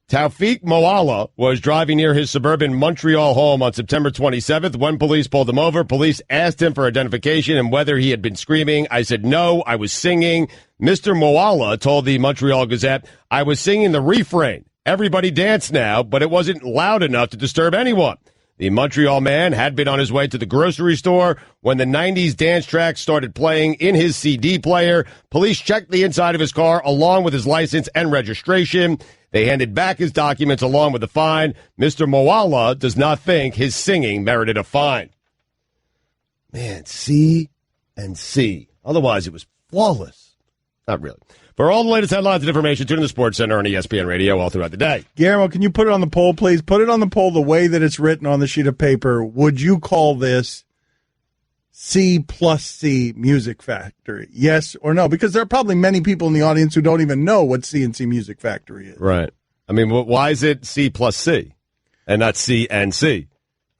Taufik Moala was driving near his suburban Montreal home on September 27th when police pulled him over. Police asked him for identification and whether he had been screaming. I said, no, I was singing. Mr. Moala told the Montreal Gazette, I was singing the refrain. Everybody dance now, but it wasn't loud enough to disturb anyone. The Montreal man had been on his way to the grocery store when the 90s dance track started playing in his CD player. Police checked the inside of his car along with his license and registration. They handed back his documents along with the fine. Mr. Moala does not think his singing merited a fine. Man, C and C. Otherwise, it was flawless. Not really. For all the latest headlines and information, tune in the Sports Center on ESPN Radio all throughout the day. Guillermo, can you put it on the poll, please? Put it on the poll the way that it's written on the sheet of paper. Would you call this C+C Music Factory? Yes or no? Because there are probably many people in the audience who don't even know what CNC Music Factory is. Right. I mean, why is it C+C and not C and C?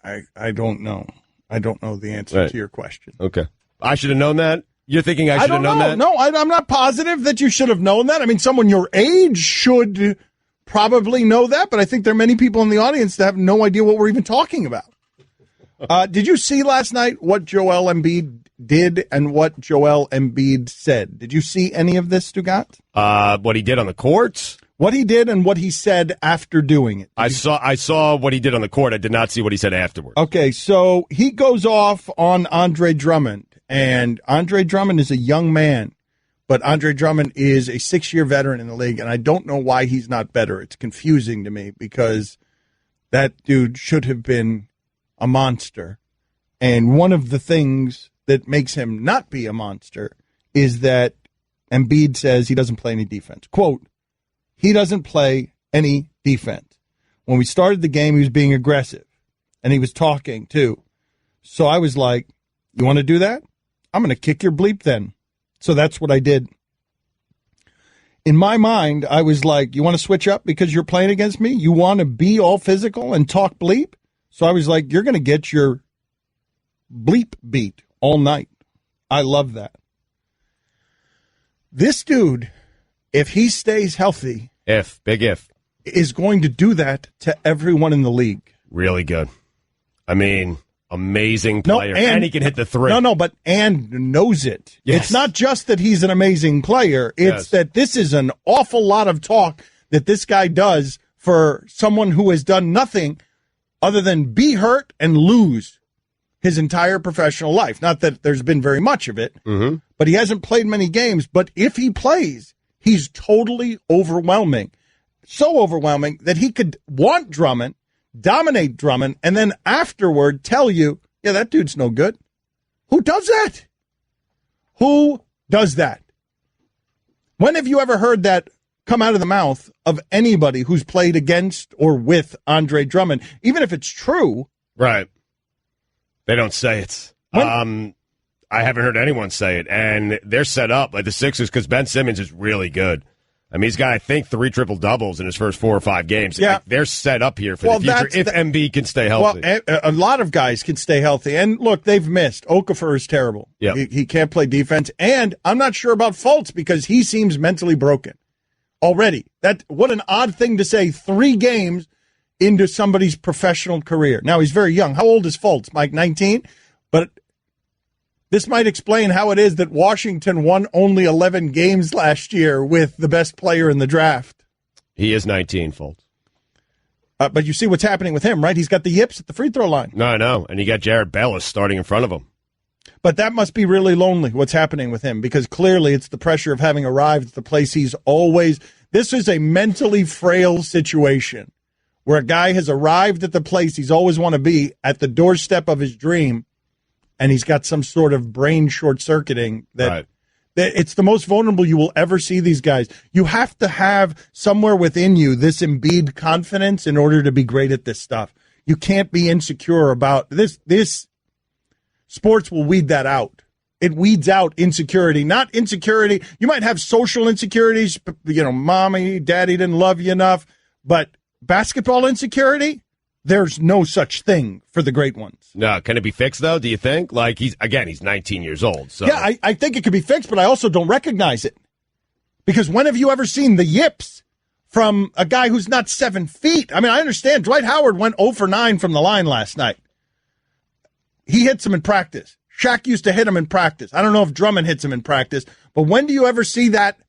I don't know. I don't know the answer to your question. Okay. I should have known that? You're thinking I should have known that? No, I'm not positive that you should have known that. I mean, someone your age should probably know that, but I think there are many people in the audience that have no idea what we're even talking about. Did you see last night what Joel Embiid did and what Joel Embiid said? Did you see any of this, Stugotz? What he did on the court? What he did and what he said after doing it. I saw what he did on the court. I did not see what he said afterwards. Okay, so he goes off on Andre Drummond, and Andre Drummond is a young man, but Andre Drummond is a 6-year veteran in the league, and I don't know why he's not better. It's confusing to me because that dude should have been a monster. And one of the things that makes him not be a monster is that Embiid says he doesn't play any defense. Quote, he doesn't play any defense. When we started the game, he was being aggressive, and he was talking, too. So I was like, you want to do that? I'm going to kick your bleep then. So that's what I did. In my mind, I was like, you want to switch up because you're playing against me? You want to be all physical and talk bleep? So I was like, you're going to get your bleep beat all night. I love that. This dude, if he stays healthy, big if, is going to do that to everyone in the league. Really good. I mean, Amazing player. And he can hit the three. But knows it. Yes. It's not just that he's an amazing player. It's that this is an awful lot of talk that this guy does for someone who has done nothing other than be hurt and lose his entire professional life. Not that there's been very much of it, but he hasn't played many games. But if he plays, he's totally overwhelming. So overwhelming that he could want Drummond, dominate Drummond, and then afterward tell you, yeah, that dude's no good. Who does that? Who does that? When have you ever heard that come out of the mouth of anybody who's played against or with Andre Drummond, even if it's true? Right. They don't say it. I haven't heard anyone say it, and they're set up like the Sixers because Ben Simmons is really good. I mean, he's got, I think, 3 triple-doubles in his first 4 or 5 games. Yeah. Like, they're set up here for the future if Embiid can stay healthy. Well, a lot of guys can stay healthy. And, look, they've missed. Okafor is terrible. Yep. He can't play defense. And I'm not sure about Fultz because he seems mentally broken already. What an odd thing to say 3 games into somebody's professional career. Now, he's very young. How old is Fultz, Mike? 19? But this might explain how it is that Washington won only 11 games last year with the best player in the draft. He is 19, Fultz. But you see what's happening with him, right? He's got the yips at the free throw line. No, I know. And you got Jared Bellis starting in front of him. But that must be really lonely, what's happening with him, because clearly it's the pressure of having arrived at the place he's always. This is a mentally frail situation where a guy has arrived at the place he's always want to be at the doorstep of his dream, and he's got some sort of brain short-circuiting that it's the most vulnerable you will ever see these guys. You have to have somewhere within you this Embiid confidence in order to be great at this stuff. You can't be insecure about this. Sports will weed that out. It weeds out insecurity, not insecurity. You might have social insecurities, mommy, daddy didn't love you enough, but basketball insecurity, there's no such thing for the great ones. No, can it be fixed, though, do you think? Like, he's 19 years old. So. Yeah, I think it could be fixed, but I also don't recognize it. Because when have you ever seen the yips from a guy who's not 7 feet? I mean, I understand Dwight Howard went 0 for 9 from the line last night. He hits him in practice. Shaq used to hit him in practice. I don't know if Drummond hits him in practice, but when do you ever see that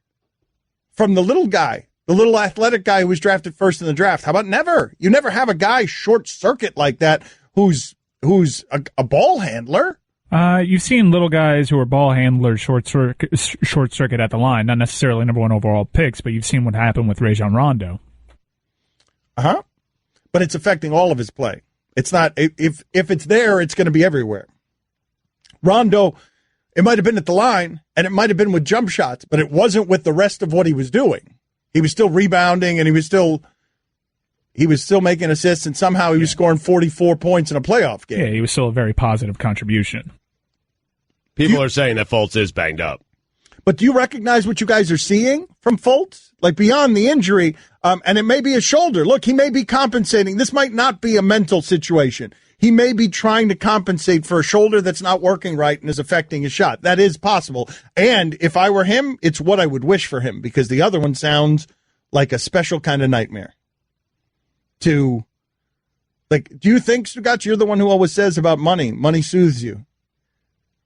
from the little guy? The little athletic guy who was drafted first in the draft. How about never? You never have a guy short circuit like that who's a ball handler. You've seen little guys who are ball handlers short circuit at the line, not necessarily number 1 overall picks, but you've seen what happened with Rajon Rondo. But it's affecting all of his play. It's not if it's there, it's going to be everywhere. Rondo, it might have been at the line and it might have been with jump shots, but it wasn't with the rest of what he was doing. He was still rebounding, and he was still making assists, and somehow he was scoring 44 points in a playoff game. Yeah, he was still a very positive contribution. People are saying that Fultz is banged up. But do you recognize what you guys are seeing from Fultz? Like beyond the injury, and it may be a shoulder. Look, he may be compensating. This might not be a mental situation. He may be trying to compensate for a shoulder that's not working right and is affecting his shot. That is possible. And if I were him, it's what I would wish for him, because the other one sounds like a special kind of nightmare. Do you think, Stugotz, you're the one who always says about money, money soothes you.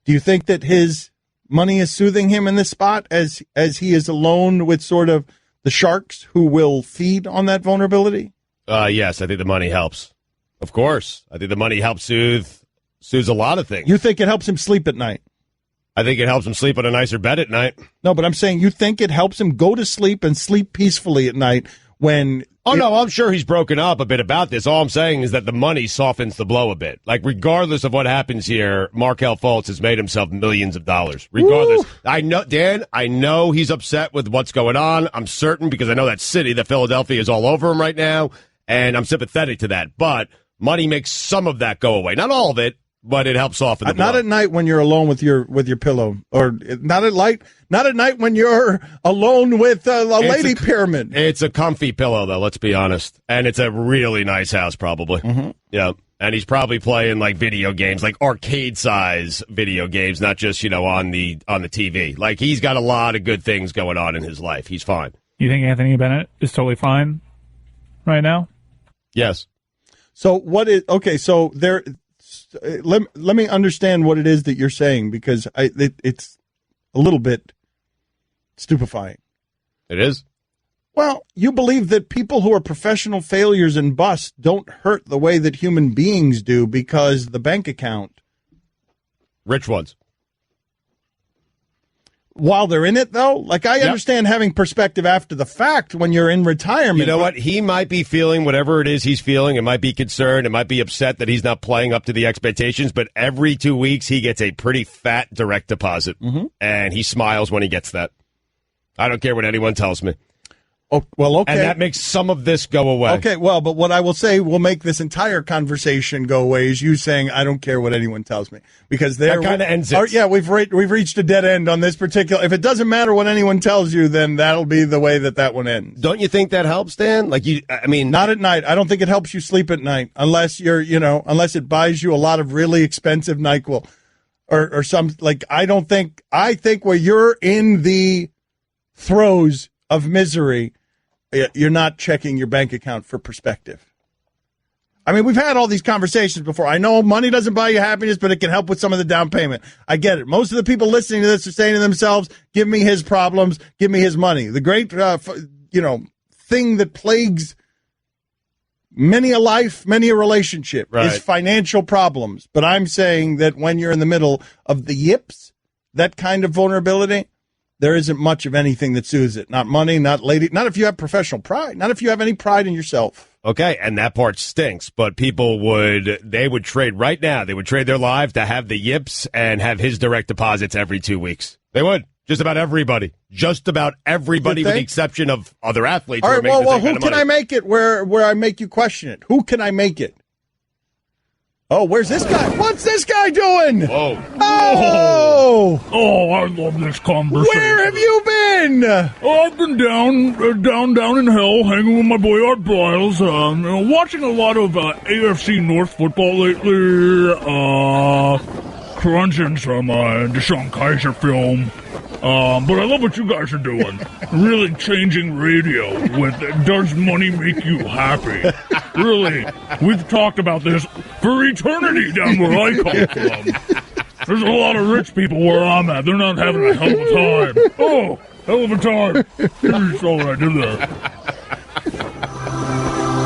Do you think that his money is soothing him in this spot as he is alone with sort of the sharks who will feed on that vulnerability? Yes, I think the money helps. Of course. I think the money helps soothes a lot of things. You think it helps him sleep at night? I think it helps him sleep on a nicer bed at night. No, but I'm saying you think it helps him go to sleep and sleep peacefully at night when... No, I'm sure he's broken up a bit about this. All I'm saying is that the money softens the blow a bit. Like, regardless of what happens here, Markelle Fultz has made himself millions of dollars. Regardless. Woo! I know, Dan, he's upset with what's going on. I'm certain, because I know that Philadelphia is all over him right now, and I'm sympathetic to that. But money makes some of that go away. Not all of it, but it helps soften the blow. Not at night when you're alone with your pillow, or not at night when you're alone with a lady pyramid. It's a comfy pillow, though, let's be honest. And it's a really nice house, probably. Mm-hmm. Yeah. And he's probably playing like video games, like arcade size video games, not just, on the TV. Like, he's got a lot of good things going on in his life. He's fine. You think Anthony Bennett is totally fine right now? Yes. So what is okay? So let me understand what it is that you're saying, because it's a little bit stupefying. It is? Well, you believe that people who are professional failures and busts don't hurt the way that human beings do because the bank account. Rich ones. While they're in it, though? Like, I understand having perspective after the fact when you're in retirement. You know what? He might be feeling whatever it is he's feeling. It might be concerned. It might be upset that he's not playing up to the expectations. But every 2 weeks, he gets a pretty fat direct deposit. Mm-hmm. And he smiles when he gets that. I don't care what anyone tells me. Oh, well, okay. And that makes some of this go away. Okay, well, but what I will say will make this entire conversation go away is you saying, I don't care what anyone tells me. Because that kind of ends it. Yeah, we've reached a dead end on this particular. If it doesn't matter what anyone tells you, then that'll be the way that one ends. Don't you think that helps, Dan? Not at night. I don't think it helps you sleep at night unless unless it buys you a lot of really expensive NyQuil or some, like, I think where you're in the throes of misery, you're not checking your bank account for perspective. I mean, we've had all these conversations before. I know money doesn't buy you happiness, but it can help with some of the down payment. I get it. Most of the people listening to this are saying to themselves, give me his problems, give me his money. The great, thing that plagues many a life, many a relationship is financial problems. But I'm saying that when you're in the middle of the yips, that kind of vulnerability, there isn't much of anything that soothes it. Not money, not if you have professional pride, not if you have any pride in yourself. Okay, and that part stinks, but people would trade right now. They would trade their lives to have the yips and have his direct deposits every 2 weeks. They would. Just about everybody. Just about everybody with the exception of other athletes. All right, well, who can I make it where I make you question it? Who can I make it? Oh, where's this guy? What's this guy doing? Whoa. Oh, I love this conversation. Where have you been? Oh, I've been down in hell, hanging with my boy Art Briles, watching a lot of AFC North football lately, crunching some Deshaun Kaiser film. But I love what you guys are doing. Really changing radio with does money make you happy? Really, we've talked about this for eternity down where I come from. There's a lot of rich people where I'm at. They're not having a hell of a time. Oh, hell of a time. You saw what I did there.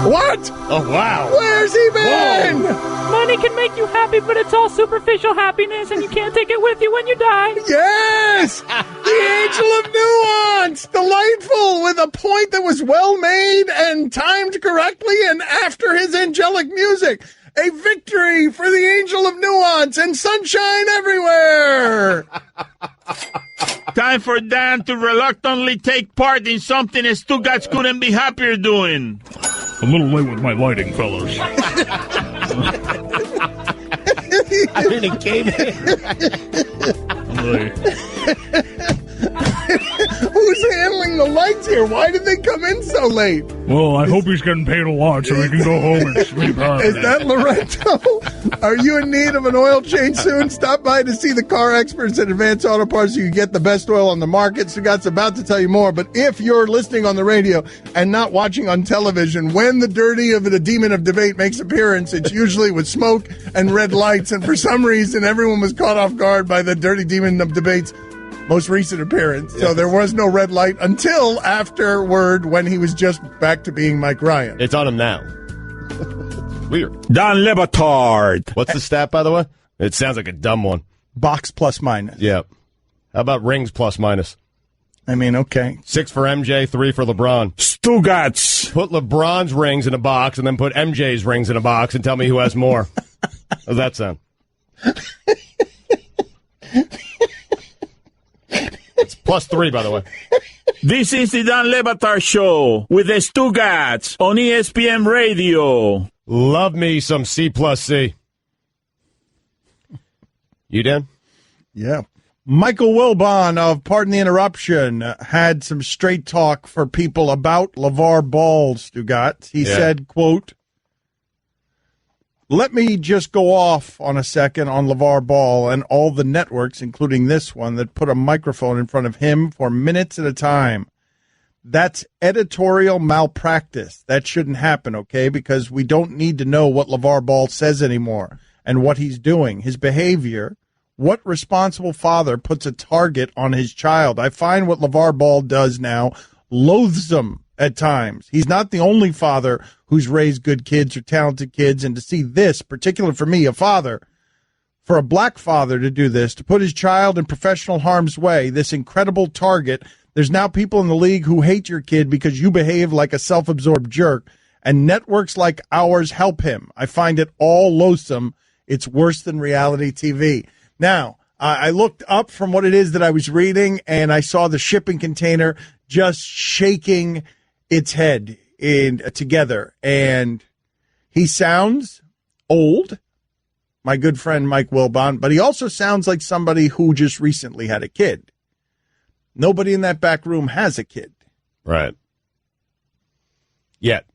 What? Oh, wow. Where's he been? Whoa. Money can make you happy, but it's all superficial happiness, and you can't take it with you when you die. Yes! The angel of nuance! Delightful, with a point that was well made and timed correctly and after his angelic music. A victory for the angel of nuance and sunshine everywhere! Time for Dan to reluctantly take part in something Stugotz couldn't be happier doing. A little late with my lighting, fellas. I mean, it came Who's handling the lights here? Why did they come in so late? Well, I hope he's getting paid a lot so he can go home and sleep happy. Is that Loretto? Are you in need of an oil change soon? Stop by to see the car experts at Advance Auto Parts so you get the best oil on the market. Stugotz about to tell you more, but if you're listening on the radio and not watching on television, when the dirty of the demon of debate makes appearance, it's usually with smoke and red lights, and for some reason everyone was caught off guard by the dirty demon of debate's most recent appearance. Yes. So there was no red light until afterward when he was just back to being Mike Ryan. It's on him now. Weird. Dan Le Batard. What's the stat, by the way? It sounds like a dumb one. Box plus minus. Yeah. How about rings plus minus? I mean, okay. 6 for MJ, 3 for LeBron. Stugotz. Put LeBron's rings in a box and then put MJ's rings in a box and tell me who has more. How's that sound? It's plus 3, by the way. This is the Dan Le Batard Show with the Stugotz on ESPN Radio. Love me some C plus C. You, Dan? Yeah. Michael Wilbon of Pardon the Interruption had some straight talk for people about LeVar Ball, Stugotz. He said, quote, "Let me just go off on a second on LeVar Ball and all the networks, including this one, that put a microphone in front of him for minutes at a time. That's editorial malpractice. That shouldn't happen, okay? Because we don't need to know what LeVar Ball says anymore. and what he's doing, his behavior. What responsible father puts a target on his child? I find what LeVar Ball does now loathsome at times. He's not the only father who's raised good kids or talented kids, and to see this, particularly for me, a father, for a black father to do this, to put his child in professional harm's way, this incredible target. There's now people in the league who hate your kid because you behave like a self-absorbed jerk, and networks like ours help him. I find it all loathsome. It's worse than reality TV. Now, I looked up from what it is that I was reading, and I saw the shipping container just shaking its head together. And he sounds old, my good friend Mike Wilbon, but he also sounds like somebody who just recently had a kid. Nobody in that back room has a kid. Right. Yet.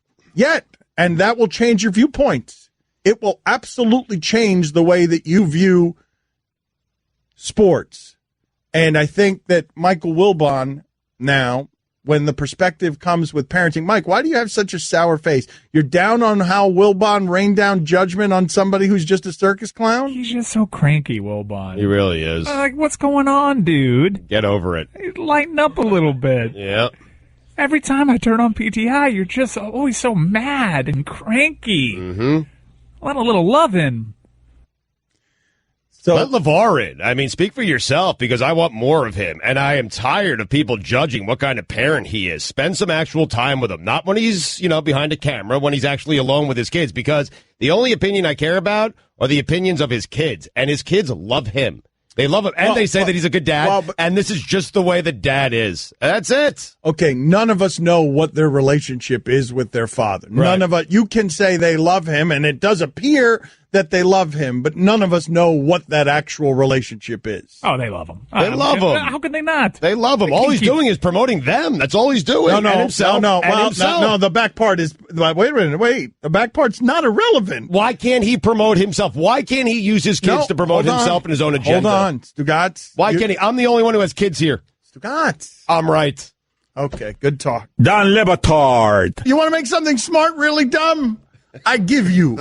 And that will change your viewpoints. It will absolutely change the way that you view sports. And I think that Michael Wilbon now, when the perspective comes with parenting, Mike, why do you have such a sour face? You're down on how Wilbon rained down judgment on somebody who's just a circus clown? He's just so cranky, Wilbon. He really is. Like, what's going on, dude? Get over it. Lighten up a little bit. Yeah. Every time I turn on PTI, you're just always so mad and cranky. Mm-hmm. Let a little love in. So let LeVar in. I mean, speak for yourself, because I want more of him, and I am tired of people judging what kind of parent he is. Spend some actual time with him, not when he's, behind a camera, when he's actually alone with his kids, because the only opinion I care about are the opinions of his kids, and his kids love him. They love him, and they say that he's a good dad, and this is just the way that dad is. That's it. Okay, none of us know what their relationship is with their father. Right. None of us. You can say they love him, and it does appear that they love him, but none of us know what that actual relationship is. Oh, they love him. They love him. How could they not? They love him. All he's doing is promoting them. That's all he's doing. No, and himself. No, the back part is. Wait a minute. The back part's not irrelevant. Why can't he promote himself? Why can't he use his kids to promote himself and his own agenda? Hold on, Stugotz. Why can't he? I'm the only one who has kids here. Stugotz. I'm right. Okay, good talk. Don Lebatard. You want to make something smart really dumb? I give you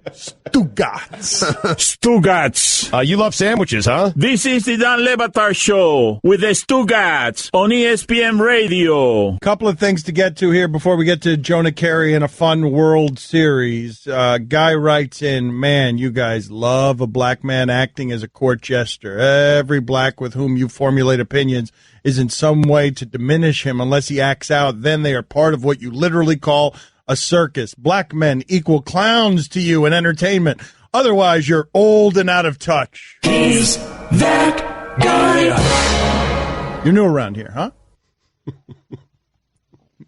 Stugotz. Stugotz. You love sandwiches, huh? This is the Don Lebatard Show with the Stugotz on ESPN Radio. Couple of things to get to here before we get to Jonah Keri and a fun World Series. Guy writes in, man, you guys love a black man acting as a court jester. Every black with whom you formulate opinions is in some way to diminish him unless he acts out. Then they are part of what you literally call a circus. Black men equal clowns to you in entertainment. Otherwise, you're old and out of touch. He's that guy. You're new around here, huh?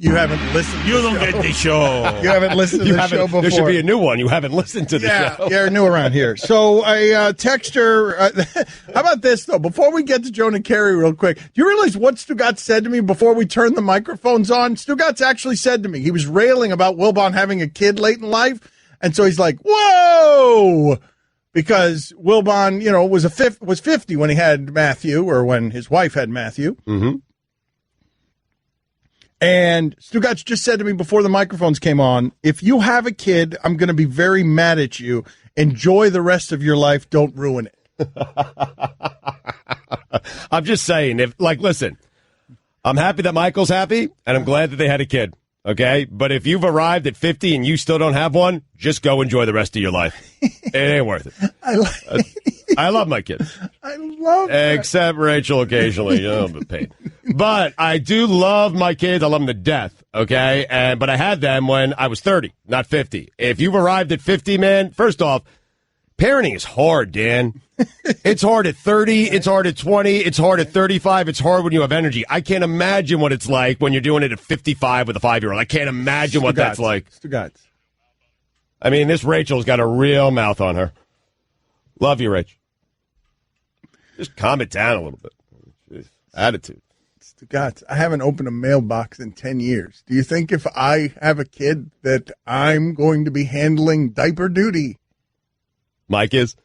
You haven't listened to You don't get the show. You haven't listened to the show before. There should be a new one. You haven't listened to the show. Yeah, you're new around here. So a texter, how about this, though? Before we get to Jonah Keri real quick, do you realize what Stugotz said to me before we turned the microphones on? Stugotz actually said to me, he was railing about Wilbon having a kid late in life, and so he's like, whoa! Because Wilbon, was 50 when he had Matthew, or when his wife had Matthew. Mm-hmm. And Stugotz just said to me before the microphones came on, if you have a kid, I'm going to be very mad at you. Enjoy the rest of your life. Don't ruin it. I'm just saying, listen, I'm happy that Michael's happy, and I'm glad that they had a kid, okay? But if you've arrived at 50 and you still don't have one, just go enjoy the rest of your life. It ain't worth it. I love my kids. I love that. Except Rachel occasionally, but I do love my kids. I love them to death, okay? But I had them when I was 30, not 50. If you've arrived at 50, man, first off, parenting is hard, Dan. It's hard at 30. It's hard at 20. It's hard at 35. It's hard when you have energy. I can't imagine what it's like when you're doing it at 55 with a 5-year-old. I can't imagine what that's like. Stugotz. I mean, this Rachel's got a real mouth on her. Love you, Rach. Just calm it down a little bit. Jeez. Attitude. Stugotz, I haven't opened a mailbox in 10 years. Do you think if I have a kid that I'm going to be handling diaper duty? Mike is?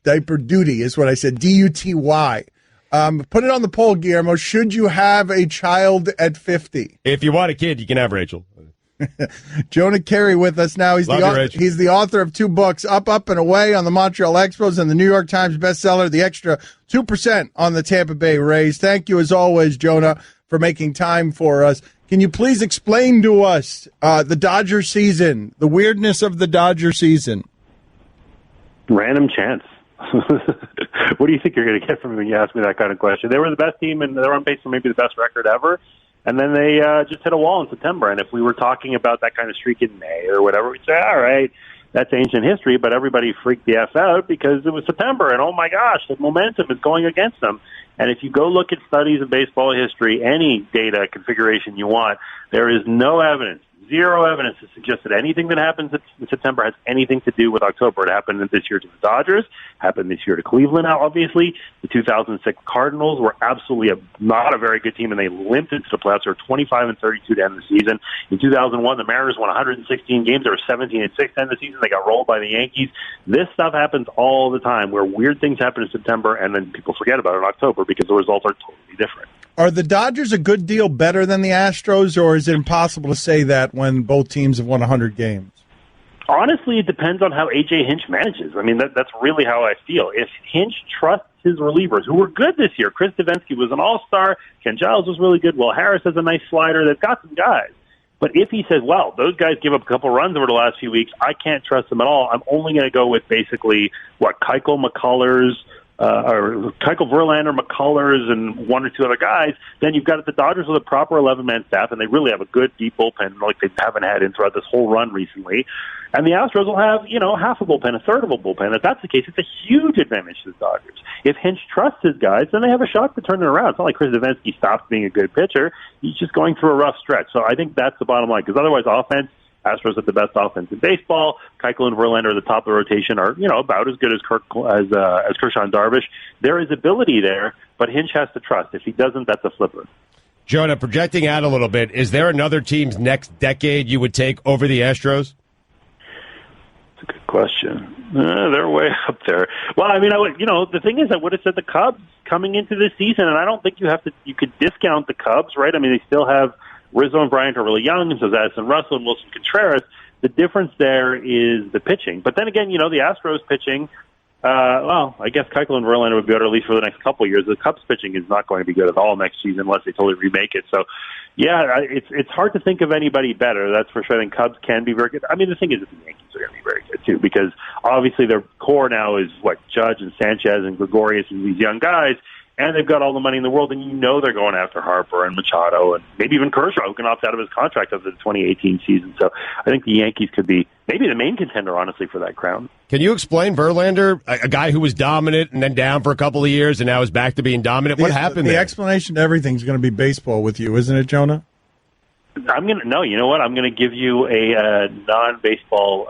Diaper duty is what I said. D-U-T-Y. Put it on the poll, Guillermo. Should you have a child at 50? If you want a kid, you can have Rachel. Jonah Keri with us now. He's he's the author of 2 books, Up, Up, and Away on the Montreal Expos and the New York Times bestseller, The Extra 2% on the Tampa Bay Rays. Thank you, as always, Jonah, for making time for us. Can you please explain to us the Dodger season, the weirdness of the Dodger season? Random chance. What do you think you're going to get from me when you ask me that kind of question? They were the best team, and they were on pace for maybe the best record ever. And then they just hit a wall in September. And if we were talking about that kind of streak in May or whatever, we'd say, all right, that's ancient history. But everybody freaked the F out because it was September. And, oh, my gosh, the momentum is going against them. And if you go look at studies of baseball history, any data configuration you want, there is no evidence, zero evidence to suggest that anything that happens in September has anything to do with October. It happened this year to the Dodgers, happened this year to Cleveland, obviously. The 2006 Cardinals were absolutely not a very good team, and they limped into the playoffs. They were 25-32 to end the season. In 2001, the Mariners won 116 games. They were 17-6 to end the season. They got rolled by the Yankees. This stuff happens all the time, where weird things happen in September, and then people forget about it in October because the results are totally different. Are the Dodgers a good deal better than the Astros, or is it impossible to say that when both teams have won 100 games? Honestly, it depends on how A.J. Hinch manages. I mean, that's really how I feel. If Hinch trusts his relievers, who were good this year, Chris Davinsky was an all-star, Ken Giles was really good, Will Harris has a nice slider, they've got some guys. But if he says, well, those guys give up a couple runs over the last few weeks, I can't trust them at all, I'm only going to go with basically, Keuchel, McCullers, or Keuchel, Verlander, McCullers, and 1 or 2 other guys, then you've got the Dodgers with a proper 11-man staff, and they really have a good deep bullpen like they haven't had in throughout this whole run recently. And the Astros will have, half a bullpen, a third of a bullpen. If that's the case, it's a huge advantage to the Dodgers. If Hinch trusts his guys, then they have a shot to turn it around. It's not like Chris Davinsky stops being a good pitcher. He's just going through a rough stretch. So I think that's the bottom line, because otherwise offense, Astros have the best offense in baseball. Keuchel and Verlander at the top of the rotation are, about as good as Kershaw and Darvish. There is ability there, but Hinch has to trust. If he doesn't, that's a flipper. Jonah, projecting out a little bit, is there another team's next decade you would take over the Astros? That's a good question. They're way up there. Well, I mean, the thing is, I would have said the Cubs coming into this season, and I don't think you could discount the Cubs, right? I mean, they still have Rizzo and Bryant are really young, and so is Addison Russell and Wilson Contreras. The difference there is the pitching. But then again, the Astros pitching, I guess Keuchel and Verlander would be better at least for the next couple of years. The Cubs pitching is not going to be good at all next season unless they totally remake it. So, yeah, it's hard to think of anybody better, that's for sure. I think Cubs can be very good. I mean, the thing is that the Yankees are going to be very good, too, because obviously their core now is, Judge and Sanchez and Gregorius and these young guys. And they've got all the money in the world, and they're going after Harper and Machado and maybe even Kershaw, who can opt out of his contract after the 2018 season. So I think the Yankees could be maybe the main contender, honestly, for that crown. Can you explain Verlander, a guy who was dominant and then down for a couple of years and now is back to being dominant? What happened there? The explanation to everything is going to be baseball with you, isn't it, Jonah? You know what? I'm going to give you a non-baseball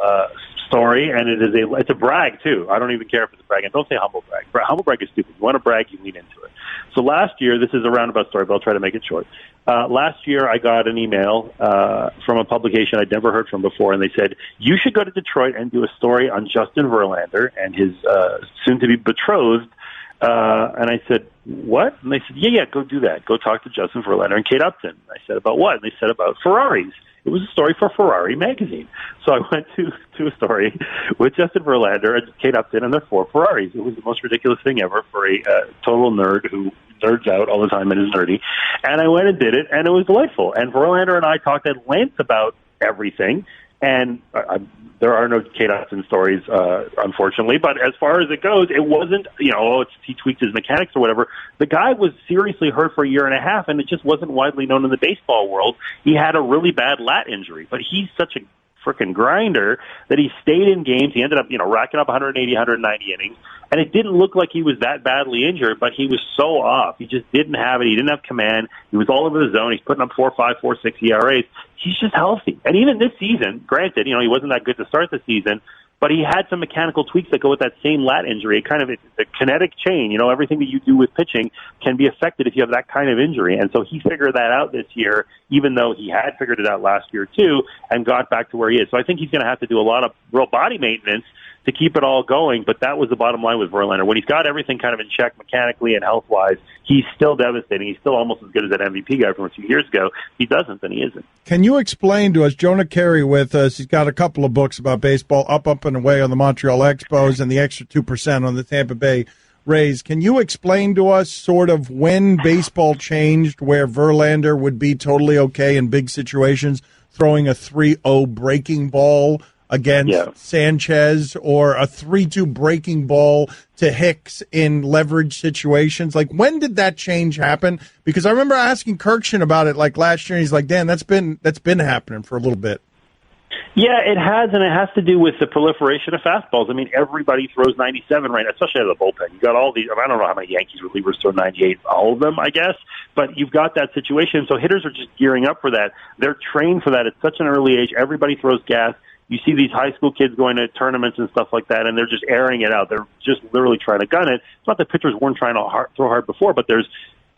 story, and it's a brag, too. I don't even care if it's a brag. And don't say humble brag. Humble brag is stupid. You want to brag, you lean into it. So last year, this is a roundabout story, but I'll try to make it short. Last year, I got an email from a publication I'd never heard from before, and they said, you should go to Detroit and do a story on Justin Verlander and his soon-to-be betrothed. And I said, what? And they said, yeah, go do that. Go talk to Justin Verlander and Kate Upton. I said, about what? And they said, about Ferraris. It was a story for Ferrari magazine. So I went to a story with Justin Verlander and Kate Upton and their 4 Ferraris. It was the most ridiculous thing ever for a total nerd who nerds out all the time and is nerdy. And I went and did it, and it was delightful. And Verlander and I talked at length about everything. And there are no Kate Upton stories, unfortunately. But as far as it goes, it wasn't, he tweaked his mechanics or whatever. The guy was seriously hurt for a year and a half, and it just wasn't widely known in the baseball world. He had a really bad lat injury, but he's such a freaking grinder that he stayed in games. He ended up, racking up 180, 190 innings. And it didn't look like he was that badly injured, but he was so off. He just didn't have it. He didn't have command. He was all over the zone. He's putting up 4.5, 4.6 ERAs. He's just healthy. And even this season, granted, he wasn't that good to start the season, but he had some mechanical tweaks that go with that same lat injury. It's a kinetic chain. Everything that you do with pitching can be affected if you have that kind of injury. And so he figured that out this year, even though he had figured it out last year too, and got back to where he is. So I think he's going to have to do a lot of real body maintenance to keep it all going. But that was the bottom line with Verlander. When he's got everything kind of in check mechanically and health-wise, he's still devastating. He's still almost as good as that MVP guy from a few years ago. If he doesn't, then he isn't. Can you explain to us, Jonah Keri with us, he's got a couple of books about baseball, Up and Away on the Montreal Expos and the extra 2% on the Tampa Bay Rays. Can you explain to us sort of when baseball changed where Verlander would be totally okay in big situations, throwing a 3-0 breaking ball against Sanchez or a 3-2 breaking ball to Hicks in leverage situations? Like, when did that change happen? Because I remember asking Kirkshin about it like last year, and he's like, Dan, that's been happening for a little bit. Yeah, it has, and it has to do with the proliferation of fastballs. I mean, everybody throws 97 right now, especially out of the bullpen. You've got all these, I don't know how many Yankees relievers throw 98, all of them, I guess, but you've got that situation, so hitters are just gearing up for that. They're trained for that at such an early age. Everybody throws gas. You see these high school kids going to tournaments and stuff like that, and they're just airing it out. They're just literally trying to gun it. It's not that pitchers weren't trying to throw hard before, but there's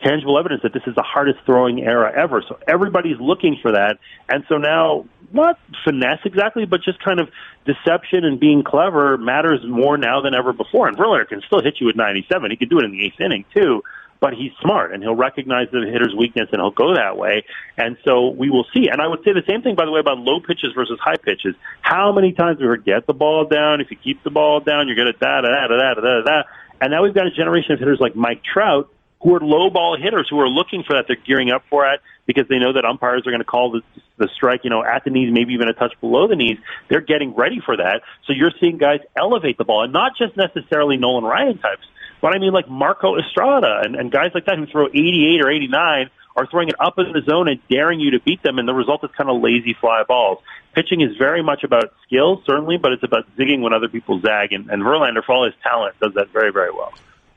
tangible evidence that this is the hardest throwing era ever. So everybody's looking for that. And so now, not finesse exactly, but just kind of deception and being clever matters more now than ever before. And Verlander can still hit you with 97. He could do it in the eighth inning, too. But he's smart, and he'll recognize the hitter's weakness, and he'll go that way. And so we will see. And I would say the same thing, by the way, about low pitches versus high pitches. How many times we heard, get the ball down. If you keep the ball down, you're going to da-da-da-da-da-da-da. And now we've got a generation of hitters like Mike Trout, who are low ball hitters, who are looking for that. They're gearing up for it because they know that umpires are going to call the strike, at the knees, maybe even a touch below the knees. They're getting ready for that. So you're seeing guys elevate the ball, and not just necessarily Nolan Ryan types, but I mean like Marco Estrada and guys like that who throw 88 or 89 are throwing it up in the zone and daring you to beat them, and the result is kind of lazy fly balls. Pitching is very much about skill, certainly, but it's about zigging when other people zag, and Verlander, for all his talent, does that very, very well.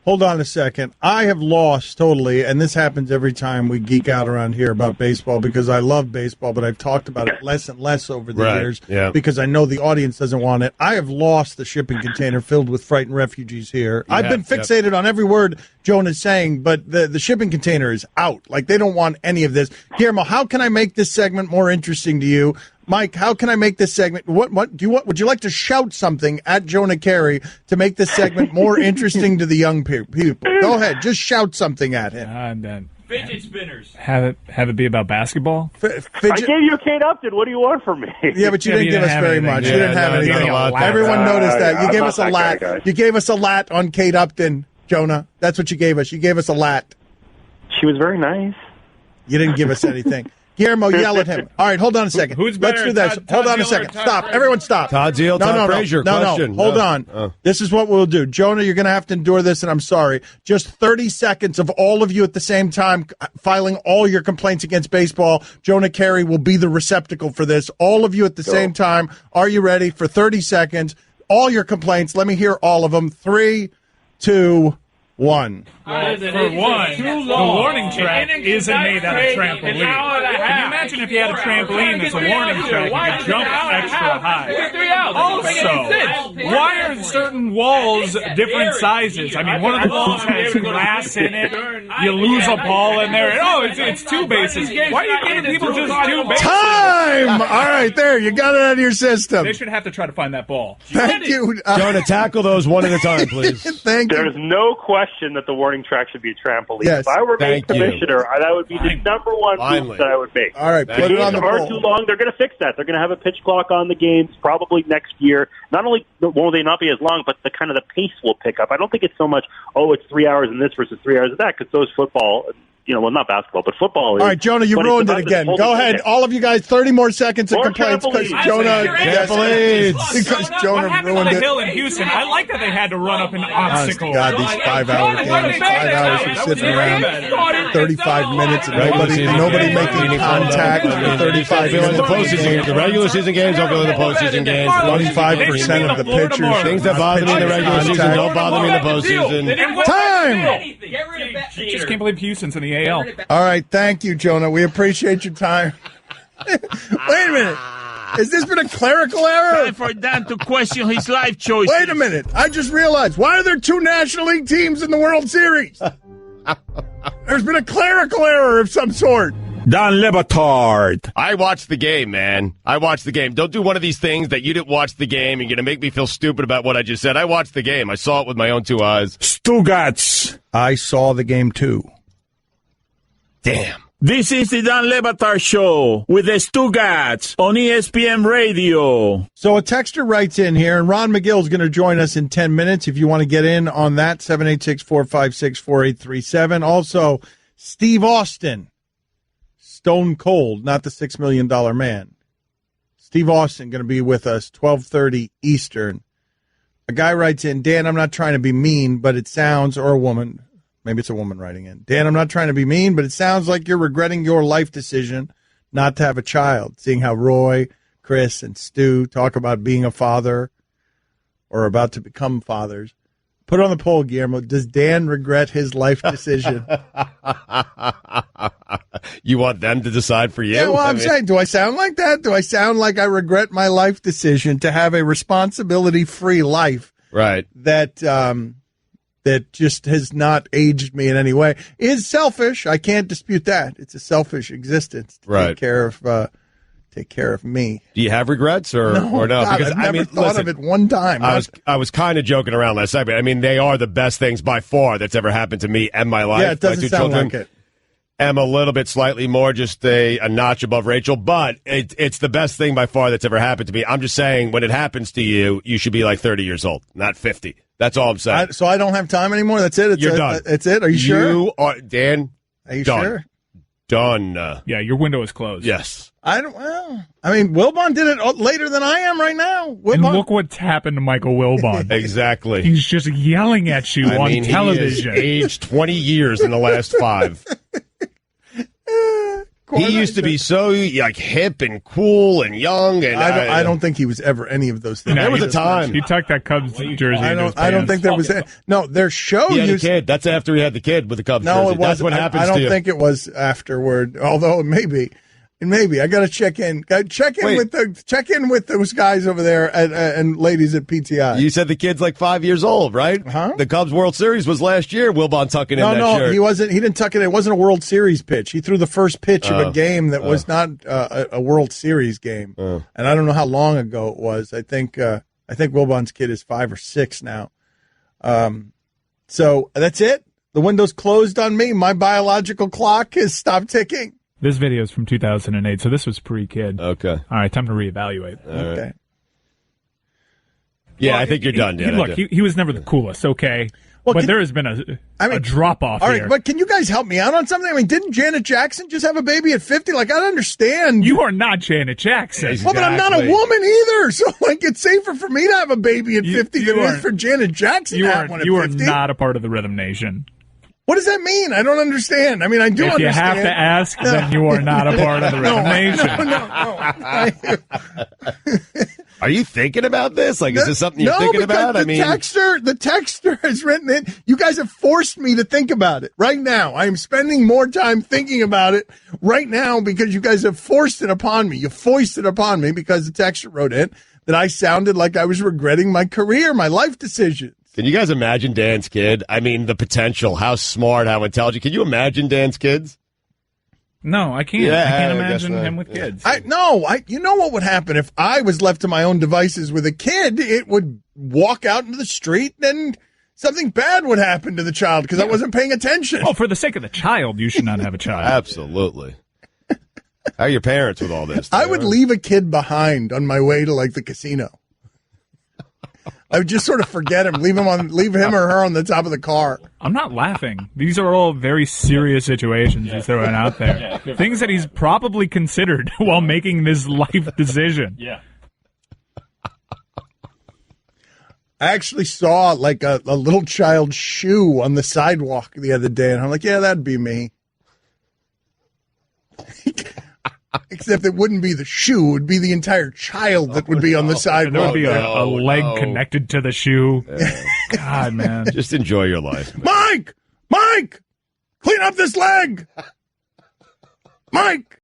Hold on a second. I have lost totally, and this happens every time we geek out around here about baseball because I love baseball, but I've talked about it less and less over the years because I know the audience doesn't want it. I have lost the shipping container filled with frightened refugees here. I've been fixated on every word Jonah is saying, but the shipping container is out. Like, they don't want any of this. Guillermo, how can I make this segment more interesting to you? Mike, how can I make this segment? Would you like to shout something at Jonah Keri to make this segment more interesting to the young people? Go ahead, just shout something at him. Fidget spinners. Have it be about basketball. I gave you a Kate Upton. What do you want from me? Yeah, but you didn't give us very much. You didn't have anything. Everyone noticed that. You gave us a lat. You gave us a lat on Kate Upton, Jonah. That's what you gave us. You gave us a lat. She was very nice. You didn't give us anything. Guillermo, yell at him. All right, hold on a second. Who's better? Let's do this. Hold on a second. Stop. Everyone stop. Todd Zeal, Todd Frazier. No. Hold on. This is what we'll do. Jonah, you're going to have to endure this, and I'm sorry. Just 30 seconds of all of you at the same time filing all your complaints against baseball. Jonah Keri will be the receptacle for this. All of you at the same time. Are you ready for 30 seconds? All your complaints. Let me hear all of them. 3, 2, 1. For one, the warning track isn't made out of trampoline. Can you imagine if you had a trampoline that's a warning track, you could jump extra high? Also, why are certain walls different sizes? I mean, one of the walls has glass in it. You lose a ball in there. Oh, it's 2 bases. Why are you giving people just 2 bases? Time! All right, there. You got it out of your system. They should have to try to find that ball. Thank you. Jonah, tackle those one at a time, please. Thank you. There's no question that the warning track should be a trampoline. Yes. If I were made commissioner, that would be the number one move that I would make. All right, put it on the games are poll. too long. They're going to fix that. They're going to have a pitch clock on the games probably next year. Not only will they not be as long, but the kind of the pace will pick up. I don't think it's so much, it's 3 hours in this versus 3 hours of that, because those football, well, not basketball, but football is. All right, Jonah, you ruined it again. Go ahead. All of you guys, 30 more seconds of complaints because Jonah ruined it. Hill in Houston. I like that they had to run up an obstacle. God, these 5-hour games. 5 hours of sitting around 35 minutes and nobody making contact for 35 minutes. The postseason, the regular season games don't feel in the postseason games. 25% of the pitchers. Things that bother me in the regular season don't bother me in the postseason. Time! Just can't believe Houston's in the AL. All right, thank you, Jonah. We appreciate your time. Wait a minute. Has this been a clerical error? Time for Dan to question his life choices. Wait a minute. I just realized, why are there 2 National League teams in the World Series? There's been a clerical error of some sort. Don Batard. I watched the game, man. I watched the game. Don't do one of these things that you didn't watch the game and you're going to make me feel stupid about what I just said. I watched the game. I saw it with my own 2 eyes. Stugotz. I saw the game too. Damn. This is the Don Batard Show with the Stugotz on ESPN Radio. So a texter writes in here, and Ron Magill is going to join us in 10 minutes. If you want to get in on that, 786-456-4837. Also, Steve Austin, Stone Cold, not the $6 Million Man. Steve Austin going to be with us, 12:30 Eastern. A guy writes in, Dan, I'm not trying to be mean, but it sounds, or a woman, maybe it's a woman writing in. Dan, I'm not trying to be mean, but it sounds like you're regretting your life decision not to have a child, seeing how Roy, Chris, and Stu talk about being a father or about to become fathers. Put it on the poll, Guillermo. Does Dan regret his life decision? You want them to decide for you? Yeah, well, I'm saying, do I sound like that? Do I sound like I regret my life decision to have a responsibility-free life? Right. That just has not aged me in any way. Is selfish. I can't dispute that. It's a selfish existence to right. take care of me. Do you have regrets or no? God, because I've never thought of it one time. I was kind of joking around last night, but I mean, they are the best things by far that's ever happened to me and my life. Yeah, it doesn't sound like it. I'm a little bit slightly more just a notch above Rachel, but it's the best thing by far that's ever happened to me. I'm just saying, when it happens to you, you should be like 30 years old, not 50. That's all I'm saying. So I don't have time anymore? That's it? You're done. That's it? Are you sure? You are, Dan. Are you done. sure? Done. Yeah, your window is closed. Yes. Wilbon did it later than I am right now. And look what's happened to Michael Wilbon. Exactly. He's just yelling at you on television. He has aged 20 years in the last 5. He used to be so like hip and cool and young, and I don't think he was ever any of those things. There was a time he tucked that Cubs jersey. I don't think there was. No, their show. He had a kid. That's after he had the kid with the Cubs jersey. No, it wasn't. That's what happens. I don't think it was afterward. Although it may be. Maybe I got to check in. Check in with those guys over there and ladies at PTI. You said the kid's like 5 years old, right? Huh? The Cubs World Series was last year. Wilbon tucking in that shirt. No, he wasn't. He didn't tuck it in. It wasn't a World Series pitch. He threw the first pitch of a game that was not a World Series game, and I don't know how long ago it was. I think Wilbon's kid is 5 or 6 now. So that's it. The window's closed on me. My biological clock has stopped ticking. This video is from 2008, so this was pre-kid. Okay. All right, time to reevaluate. Okay. Right. Yeah, I think you're done, Dan. Look, he was never the coolest, okay? Well, but there has been a drop-off all right, here. But can you guys help me out on something? I mean, didn't Janet Jackson just have a baby at 50? Like, I don't understand. You are not Janet Jackson. Exactly. Well, but I'm not a woman either, so, like, it's safer for me to have a baby at 50 than it is for Janet Jackson to have one at 50. You are not a part of the Rhythm Nation. What does that mean? I don't understand. I mean, I do understand. If you have to ask, then you are not a part of the Rhythm Nation. Are you thinking about this? Like, is this something you're thinking about? The texter has written it. You guys have forced me to think about it right now. I am spending more time thinking about it right now because you guys have forced it upon me. You foisted it upon me because the texter wrote in that I sounded like I was regretting my career, my life decisions. Can you guys imagine Dan's kid? I mean, the potential, how smart, how intelligent. Can you imagine Dan's kids? No, I can't. Yeah, I can't imagine him with kids. You know what would happen if I was left to my own devices with a kid? It would walk out into the street and something bad would happen to the child because I wasn't paying attention. Oh, for the sake of the child, you should not have a child. Absolutely. How are your parents with all this? I would leave a kid behind on my way to like the casino. I would just sort of forget him, leave him or her on the top of the car. I'm not laughing. These are all very serious situations he's throwing out there. Things that he's probably considered while making this life decision. Yeah. I actually saw like a little child's shoe on the sidewalk the other day, and I'm like, yeah, that'd be me. Except it wouldn't be the shoe; it would be the entire child that would be on the sidewalk. There would be a leg connected to the shoe. God, man. Just enjoy your life. Mike! Clean up this leg! Mike!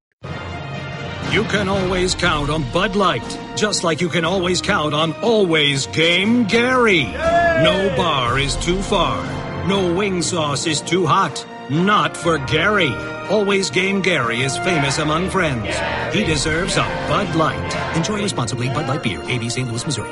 You can always count on Bud Light, just like you can always count on Always Game Gary. No bar is too far. No wing sauce is too hot. not for Gary. Always Game Gary is famous among friends. He deserves a Bud Light. Enjoy responsibly. Bud Light Beer, AB St. Louis, Missouri.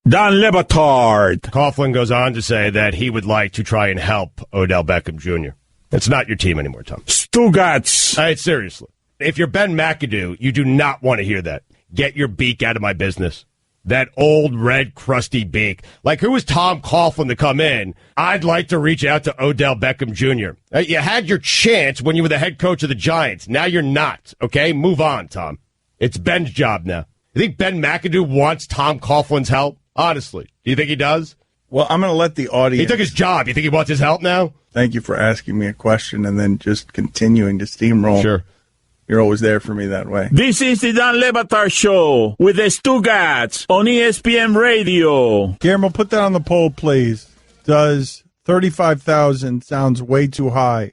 Don Le Batard. Coughlin goes on to say that he would like to try and help Odell Beckham Jr. It's not your team anymore, Tom. Stugotz. All right, seriously. If you're Ben McAdoo, you do not want to hear that. Get your beak out of my business. That old, red, crusty beak. Like, who was Tom Coughlin to come in? I'd like to reach out to Odell Beckham Jr. You had your chance when you were the head coach of the Giants. Now you're not, okay? Move on, Tom. It's Ben's job now. You think Ben McAdoo wants Tom Coughlin's help? Honestly, do you think he does? Well, I'm going to let the audience... He took his job. You think he wants his help now? Thank you for asking me a question and then just continuing to steamroll. Sure. You're always there for me that way. This is the Don Le Batard Show with the Stugotz on ESPN Radio. Guillermo, put that on the poll, please. Does 35,000 sounds way too high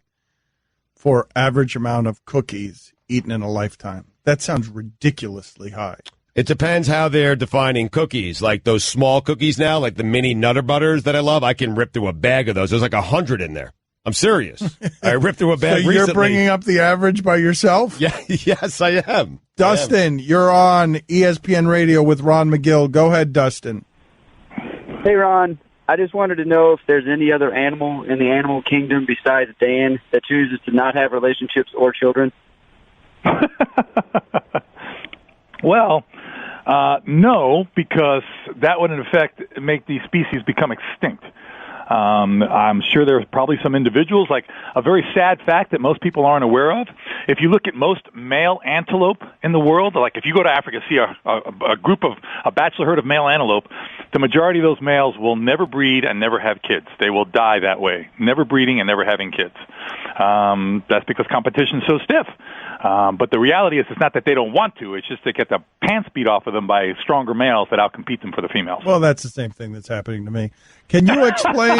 for average amount of cookies eaten in a lifetime? That sounds ridiculously high. It depends how they're defining cookies. Like those small cookies now, like the mini Nutter Butters that I love, I can rip through a bag of those. There's like 100 in there. I'm serious. I ripped through a bag recently. So you're bringing up the average by yourself? Yeah, yes, I am. Dustin, you're on ESPN Radio with Ron Magill. Go ahead, Dustin. Hey, Ron. I just wanted to know if there's any other animal in the animal kingdom besides Dan that chooses to not have relationships or children. Well, no, because that would in effect make these species become extinct. I'm sure there's probably some individuals, like a very sad fact that most people aren't aware of. If you look at most male antelope in the world, like if you go to Africa, see a group of a bachelor herd of male antelope, the majority of those males will never breed and never have kids. They will die that way, never breeding and never having kids. That's because competition is so stiff. But the reality is, it's not that they don't want to. It's just they get the pants beat off of them by stronger males that outcompete them for the females. Well, that's the same thing that's happening to me. Can you explain?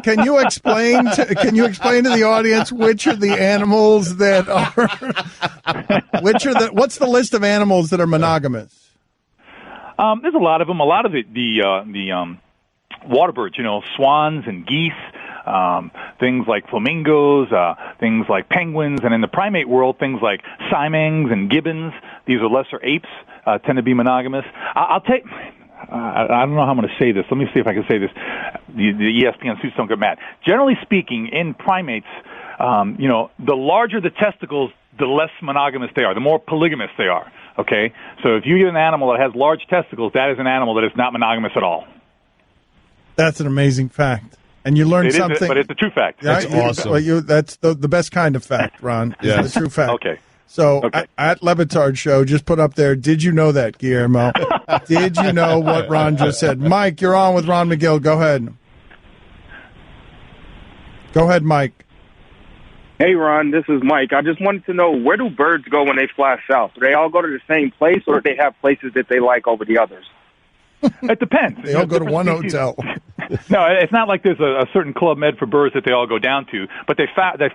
Can you explain to the audience which are the animals that are? What's the list of animals that are monogamous? There's a lot of them. A lot of the water birds, swans and geese. Things like flamingos, things like penguins, and in the primate world, things like siamangs and gibbons. These are lesser apes, tend to be monogamous. I'll take... I don't know how I'm going to say this. Let me see if I can say this. The ESPN suits don't get mad. Generally speaking, in primates, the larger the testicles, the less monogamous they are, the more polygamous they are. Okay? So if you get an animal that has large testicles, that is an animal that is not monogamous at all. That's an amazing fact. And you learned something. But it's a true fact. That's awesome. That's the best kind of fact, Ron. Yes. The true fact. Okay. So at Le Batard Show, just put up there, did you know that, Guillermo? Did you know what Ron just said? Mike, you're on with Ron Magill. Go ahead. Go ahead, Mike. Hey, Ron, this is Mike. I just wanted to know, where do birds go when they fly south? Do they all go to the same place, or do they have places that they like over the others? It depends. They all go to one hotel. No, it's not like there's a certain Club Med for birds that they all go down to, but they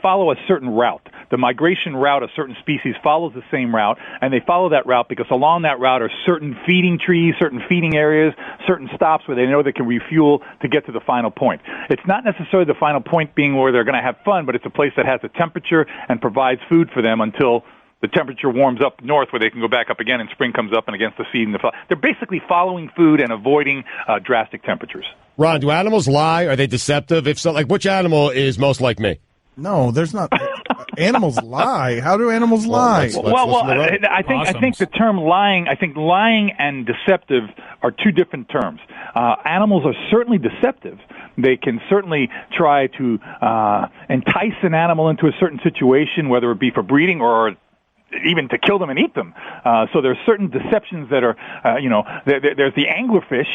follow a certain route. The migration route of certain species follows the same route, and they follow that route because along that route are certain feeding trees, certain feeding areas, certain stops where they know they can refuel to get to the final point. It's not necessarily the final point being where they're going to have fun, but it's a place that has a temperature and provides food for them until the temperature warms up north where they can go back up again and spring comes up and against the seed and the fall. They're basically following food and avoiding drastic temperatures. Ron, do animals lie? Are they deceptive? If so, like, which animal is most like me? No, there's not. Animals lie. How do animals lie? I think the term lying. I think lying and deceptive are two different terms. Animals are certainly deceptive. They can certainly try to entice an animal into a certain situation, whether it be for breeding or even to kill them and eat them. So there's certain deceptions that are, there's the anglerfish,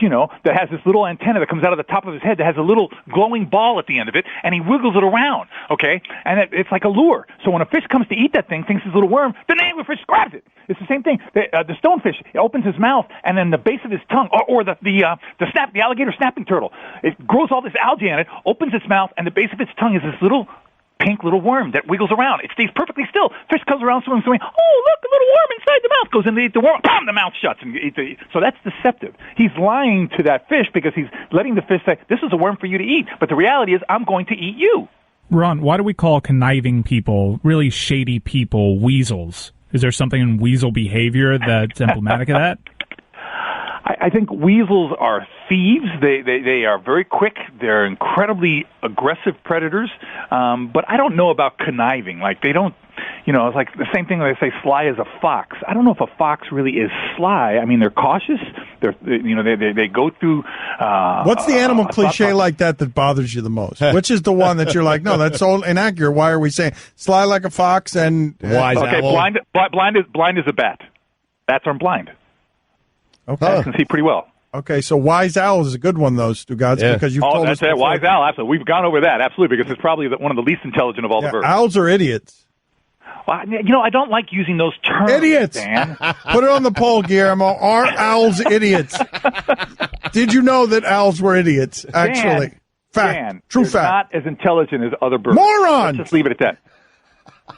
that has this little antenna that comes out of the top of his head that has a little glowing ball at the end of it, and he wiggles it around, okay? And it's like a lure. So when a fish comes to eat that thing, thinks it's a little worm, then the anglerfish grabs it. It's the same thing. The stonefish opens his mouth, and then the base of his tongue, or the alligator snapping turtle, it grows all this algae in it, opens its mouth, and the base of its tongue is this little pink little worm that wiggles around. It stays perfectly still. Fish comes around, swimming. Oh, look, a little worm inside the mouth. Goes in to eat the worm. Bam, the mouth shuts. So that's deceptive. He's lying to that fish because he's letting the fish say, this is a worm for you to eat. But the reality is, I'm going to eat you. Ron, why do we call conniving people, really shady people, weasels? Is there something in weasel behavior that's emblematic of that? I think weasels are thieves. They are very quick. They're incredibly aggressive predators. But I don't know about conniving. Like, they don't, it's like the same thing that they say sly as a fox. I don't know if a fox really is sly. I mean, they're cautious. They go through. What's the animal cliche like that bothers you the most? Which is the one that you're like, no, that's so inaccurate. Why are we saying sly like a fox and wise owl? Blind as a bat. Bats aren't blind. Okay. I can see pretty well. Okay, so wise owl is a good one, though, Stugotz, because you've told us. That's it. Wise owl, absolutely. We've gone over that, absolutely, because it's probably one of the least intelligent of all the birds. Owls are idiots. Well, I don't like using those terms. Idiots. Dan. Put it on the poll, Guillermo. Are owls idiots? Did you know that owls were idiots? Actually, fact, true fact. Not as intelligent as other birds. Moron. Let's just leave it at that.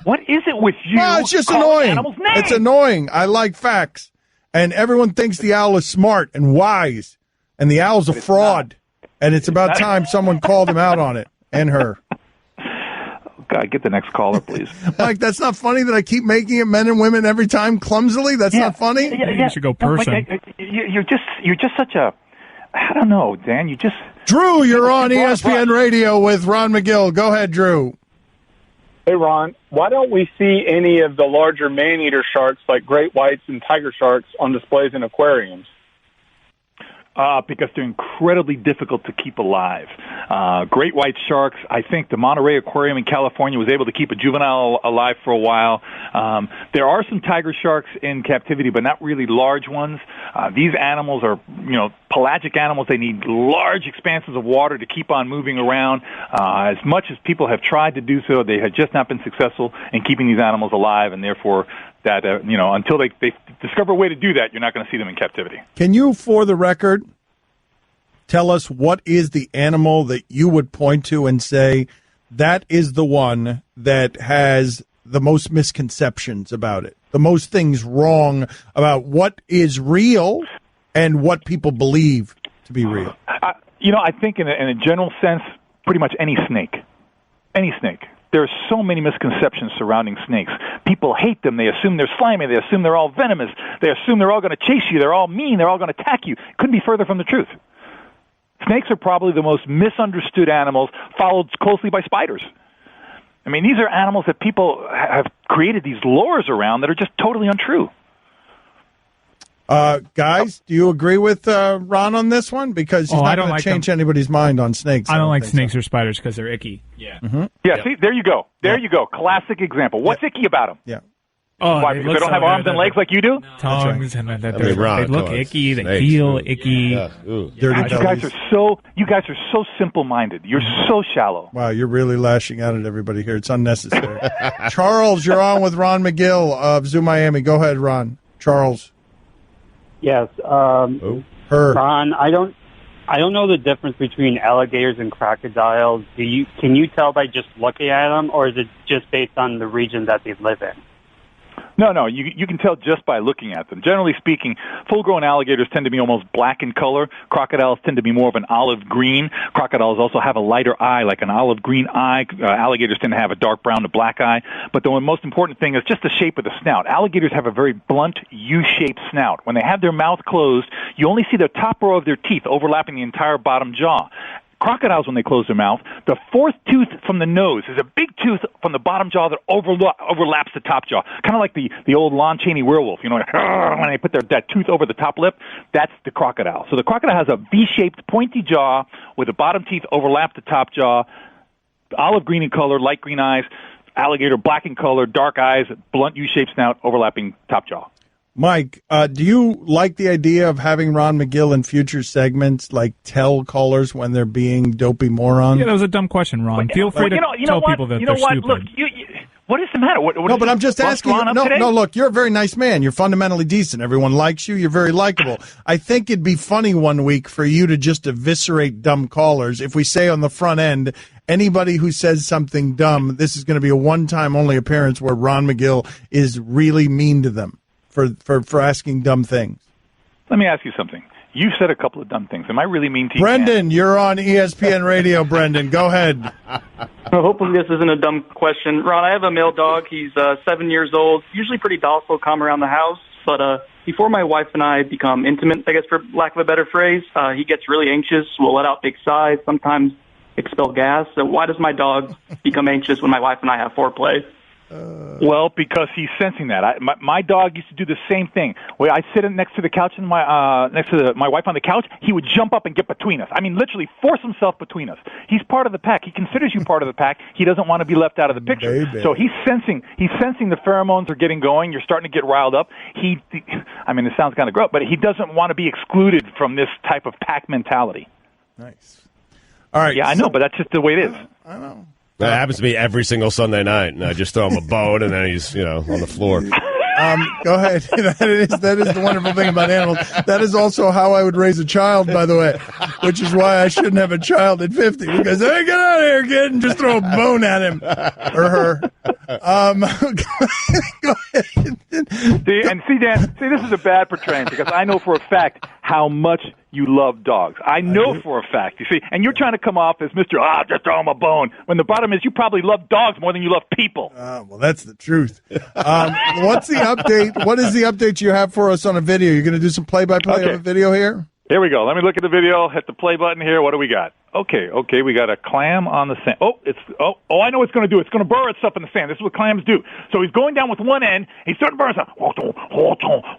What is it with you? No, it's just annoying. It's annoying. I like facts. And everyone thinks the owl is smart and wise, and the owl's a fraud. And it's about time someone called him out on it, and her. God, get the next caller, please. Mike, that's not funny that I keep making it men and women every time clumsily? That's not funny? You should go person. You're just such a, I don't know, Dan, Drew, you're on ESPN Radio with Ron Magill. Go ahead, Drew. Hey, Ron, why don't we see any of the larger man-eater sharks like great whites and tiger sharks on displays in aquariums? Because they're incredibly difficult to keep alive. Great white sharks, I think the Monterey Aquarium in California was able to keep a juvenile alive for a while. There are some tiger sharks in captivity, but not really large ones. These animals are, pelagic animals. They need large expanses of water to keep on moving around. As much as people have tried to do so, they have just not been successful in keeping these animals alive, and therefore that, until they discover a way to do that, you're not going to see them in captivity. Can you, for the record, tell us what is the animal that you would point to and say that is the one that has the most misconceptions about it, the most things wrong about what is real and what people believe to be real? I think in a general sense, pretty much any snake. Any snake. There are so many misconceptions surrounding snakes. People hate them. They assume they're slimy. They assume they're all venomous. They assume they're all going to chase you. They're all mean. They're all going to attack you. Couldn't be further from the truth. Snakes are probably the most misunderstood animals, followed closely by spiders. I mean, these are animals that people have created these lores around that are just totally untrue. Guys, do you agree with Ron on this one? Because he's not going to change anybody's mind on snakes. I don't like snakes or spiders because they're icky. Yeah. Mm-hmm. Yeah, see, there you go. There you go. Classic example. What's icky about them? Yeah. Oh, why, because they don't have arms and legs like you do? Tongues and they look icky. They feel icky. Dirty you guys are so simple-minded. You're so shallow. Wow, you're really lashing out at everybody here. It's unnecessary. Charles, you're on with Ron Magill of Zoo Miami. Go ahead, Ron. Charles. Yes. Ron, I don't know the difference between alligators and crocodiles. Can you tell by just looking at them, or is it just based on the region that they live in? No, you can tell just by looking at them. Generally speaking, full-grown alligators tend to be almost black in color. Crocodiles tend to be more of an olive green. Crocodiles also have a lighter eye, like an olive green eye. Alligators tend to have a dark brown to black eye. But the most important thing is just the shape of the snout. Alligators have a very blunt U-shaped snout. When they have their mouth closed, you only see the top row of their teeth overlapping the entire bottom jaw. Crocodiles, when they close their mouth, the fourth tooth from the nose is a big tooth from the bottom jaw that overlaps the top jaw. Kind of like the old Lon Chaney werewolf, when they put that tooth over the top lip, that's the crocodile. So the crocodile has a V-shaped pointy jaw with the bottom teeth overlap the top jaw, olive green in color, light green eyes, alligator black in color, dark eyes, blunt U-shaped snout, overlapping top jaw. Mike, do you like the idea of having Ron Magill in future segments, like tell callers when they're being dopey morons? Yeah, that was a dumb question, Ron. Feel free to tell people that they're stupid. Look, What is the matter? No, but I'm just asking you. No, look, you're a very nice man. You're fundamentally decent. Everyone likes you. You're very likable. I think it'd be funny one week for you to just eviscerate dumb callers. If we say on the front end, anybody who says something dumb, this is going to be a one-time only appearance where Ron Magill is really mean to them for asking dumb things. Let me ask you something. You said a couple of dumb things. Am I really mean to you? Brendan, you're on ESPN Radio, Brendan. Go ahead. Hopefully this isn't a dumb question. Ron, I have a male dog. He's 7 years old, usually pretty docile, calm around the house. But before my wife and I become intimate, I guess for lack of a better phrase, he gets really anxious, will let out big sighs, sometimes expel gas. So why does my dog become anxious when my wife and I have foreplay? Well, because he's sensing that. My dog used to do the same thing. Where I sit next to the couch and next to my wife on the couch, he would jump up and get between us. I mean, literally force himself between us. He's part of the pack. He considers you part of the pack. He doesn't want to be left out of the picture. Baby. So he's sensing the pheromones are getting going. You're starting to get riled up. I mean, it sounds kind of gross, but he doesn't want to be excluded from this type of pack mentality. Nice. All right. Yeah, I know, but that's just the way it is. I know. That happens to me every single Sunday night, and I just throw him a bone, and then he's, on the floor. Go ahead. That is the wonderful thing about animals. That is also how I would raise a child, by the way, which is why I shouldn't have a child at 50, because, hey, get out of here, kid, and just throw a bone at him or her. Go ahead. See, Dan, this is a bad portrayal, because I know for a fact how much you love dogs. I know for a fact, you see, and you're trying to come off as Mr. Just throw him a bone, when the bottom is you probably love dogs more than you love people. Well, that's the truth. What's the update? What is the update you have for us on a video? You're going to do some play-by-play on a video here? Here we go. Let me look at the video. Hit the play button here. What do we got? Okay. We got a clam on the sand. I know what it's going to do. It's going to burrow itself in the sand. This is what clams do. So he's going down with one end. He's starting to burrow himself.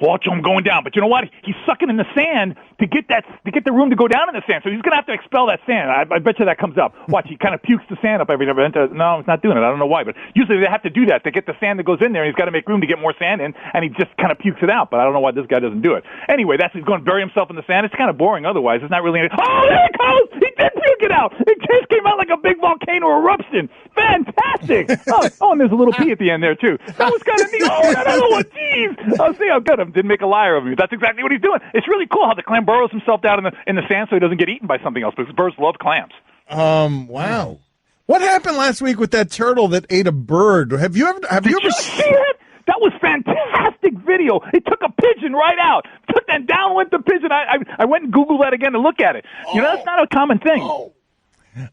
Watch him going down. But you know what? He's sucking in the sand to get the room to go down in the sand. So he's going to have to expel that sand. I bet you that comes up. Watch. He kind of pukes the sand up every now and then. No, he's not doing it. I don't know why. But usually they have to do that to get the sand that goes in there. He's got to make room to get more sand in, and he just kind of pukes it out. But I don't know why this guy doesn't do it. Anyway, he's going to bury himself in the sand. It's kind of boring otherwise. It's not really anything. Oh, there it goes! He did puke it out! It just came out like a big volcano eruption. Fantastic! And there's a little pee at the end there, too. That was kind of neat. Another one. Jeez! See how good. Didn't make a liar of me. That's exactly what he's doing. It's really cool how the clam burrows himself down in the sand so he doesn't get eaten by something else, because birds love clams. Wow. What happened last week with that turtle that ate a bird? Have you ever see that? That was fantastic video. It took a pigeon right out. Took that down, went the pigeon. I went and Googled that again to look at it. That's not a common thing.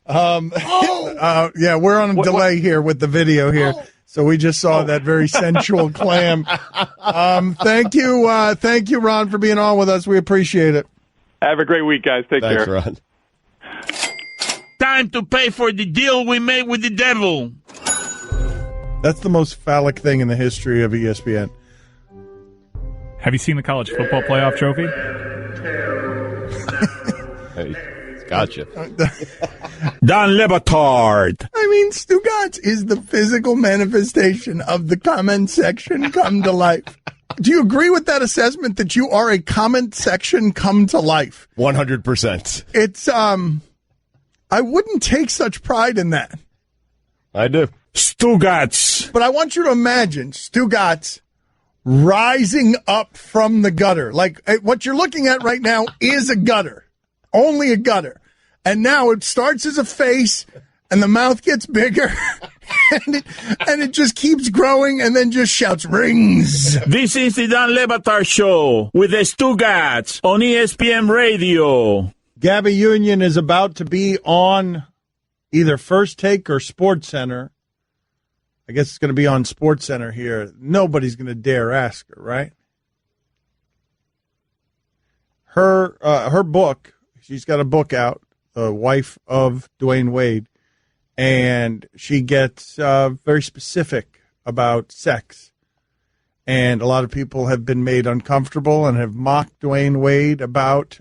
Yeah, we're on a delay here with the video here. So we just saw that very sensual clam. Thank you, Ron, for being on with us. We appreciate it. Have a great week, guys. Take care. Thanks, Ron. Time to pay for the deal we made with the devil. That's the most phallic thing in the history of ESPN. Have you seen the college football playoff trophy? Hey, gotcha. Don Batard. I mean, Stugotz is the physical manifestation of the comment section come to life. Do you agree with that assessment that you are a comment section come to life? 100%. It's, I wouldn't take such pride in that. I do. Stugotz. But I want you to imagine Stugotz rising up from the gutter. Like, what you're looking at right now is a gutter. Only a gutter. And now it starts as a face, and the mouth gets bigger, and it just keeps growing, and then just shouts, rings. This is the Don Batard Show with the Stugotz on ESPN Radio. Gabby Union is about to be on either First Take or Sports Center. I guess it's going to be on Sports Center here. Nobody's going to dare ask her, right? Her book, she's got a book out, The Wife of Dwayne Wade, and she gets very specific about sex. And a lot of people have been made uncomfortable and have mocked Dwayne Wade about...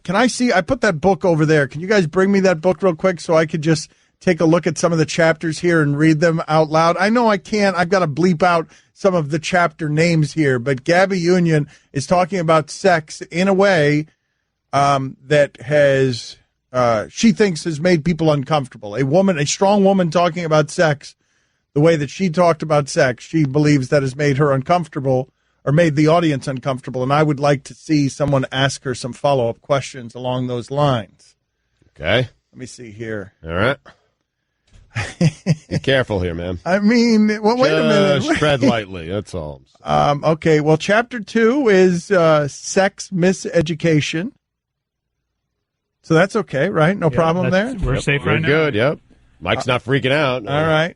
can I see? I put that book over there. Can you guys bring me that book real quick so I could just take a look at some of the chapters here and read them out loud? I know I can't. I've got to bleep out some of the chapter names here. But Gabby Union is talking about sex in a way that has, she thinks has made people uncomfortable. A strong woman talking about sex the way that she talked about sex, she believes that has made her uncomfortable or made the audience uncomfortable. And I would like to see someone ask her some follow-up questions along those lines. Okay. Let me see here. All right. Be careful here, man. I mean, well, wait a minute. Just tread lightly. That's all. Okay, well, Chapter 2 is sex miseducation. So that's okay, right? No problem there? We're safe right now. Good, yep. Mike's not freaking out. All right.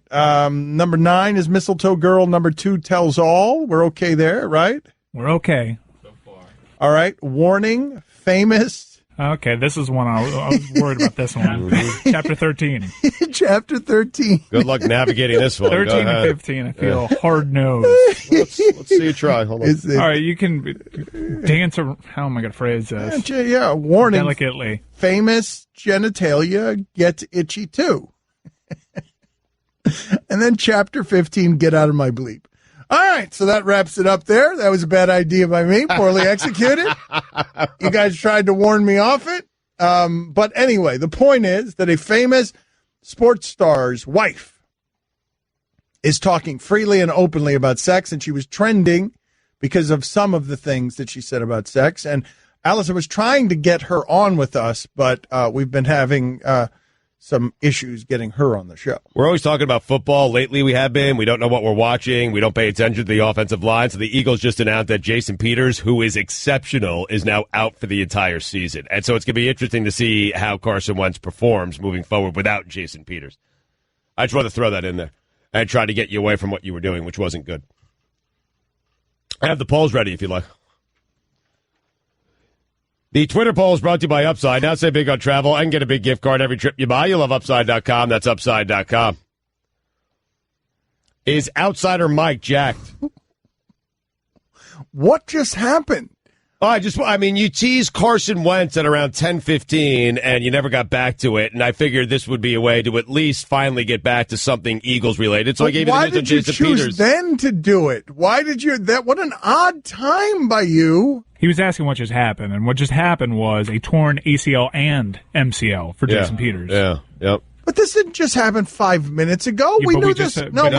Number 9 is Mistletoe Girl. Number 2, Tells All. We're okay there, right? We're okay. So far. All right. Warning, famous. Okay, this is one I was worried about this one. Chapter 13. Chapter 13. Good luck navigating this one. 13 and 15, I feel hard-nosed. Let's see you try. Hold on. All right, you can dance around. How am I going to phrase this? Yeah, warning. Delicately. Famous genitalia gets itchy too. And then Chapter 15, get out of my bleep. All right, so that wraps it up there. That was a bad idea by me, poorly executed. You guys tried to warn me off it. But anyway, the point is that a famous sports star's wife is talking freely and openly about sex, and she was trending because of some of the things that she said about sex. And Allison was trying to get her on with us, but we've been having some issues getting her on the show. We're always talking about football. Lately we have been. We don't know what we're watching. We don't pay attention to the offensive line. So the Eagles just announced that Jason Peters, who is exceptional, is now out for the entire season. And so it's going to be interesting to see how Carson Wentz performs moving forward without Jason Peters. I just want to throw that in there and try to get you away from what you were doing, which wasn't good. I have the polls ready if you like. The Twitter poll is brought to you by Upside. Now say big on travel and get a big gift card every trip you buy. You love Upside.com. That's Upside.com. Is Outsider Mike jacked? What just happened? I mean, you teased Carson Wentz at around 10:15, and you never got back to it. And I figured this would be a way to at least finally get back to something Eagles related. So I gave you the news on Jason Peters. Why did you choose then to do it? Why did you? What an odd time by you. He was asking what just happened, and what just happened was a torn ACL and MCL for Jason Peters. Yeah, yep. But this didn't just happen 5 minutes ago. We knew this. No.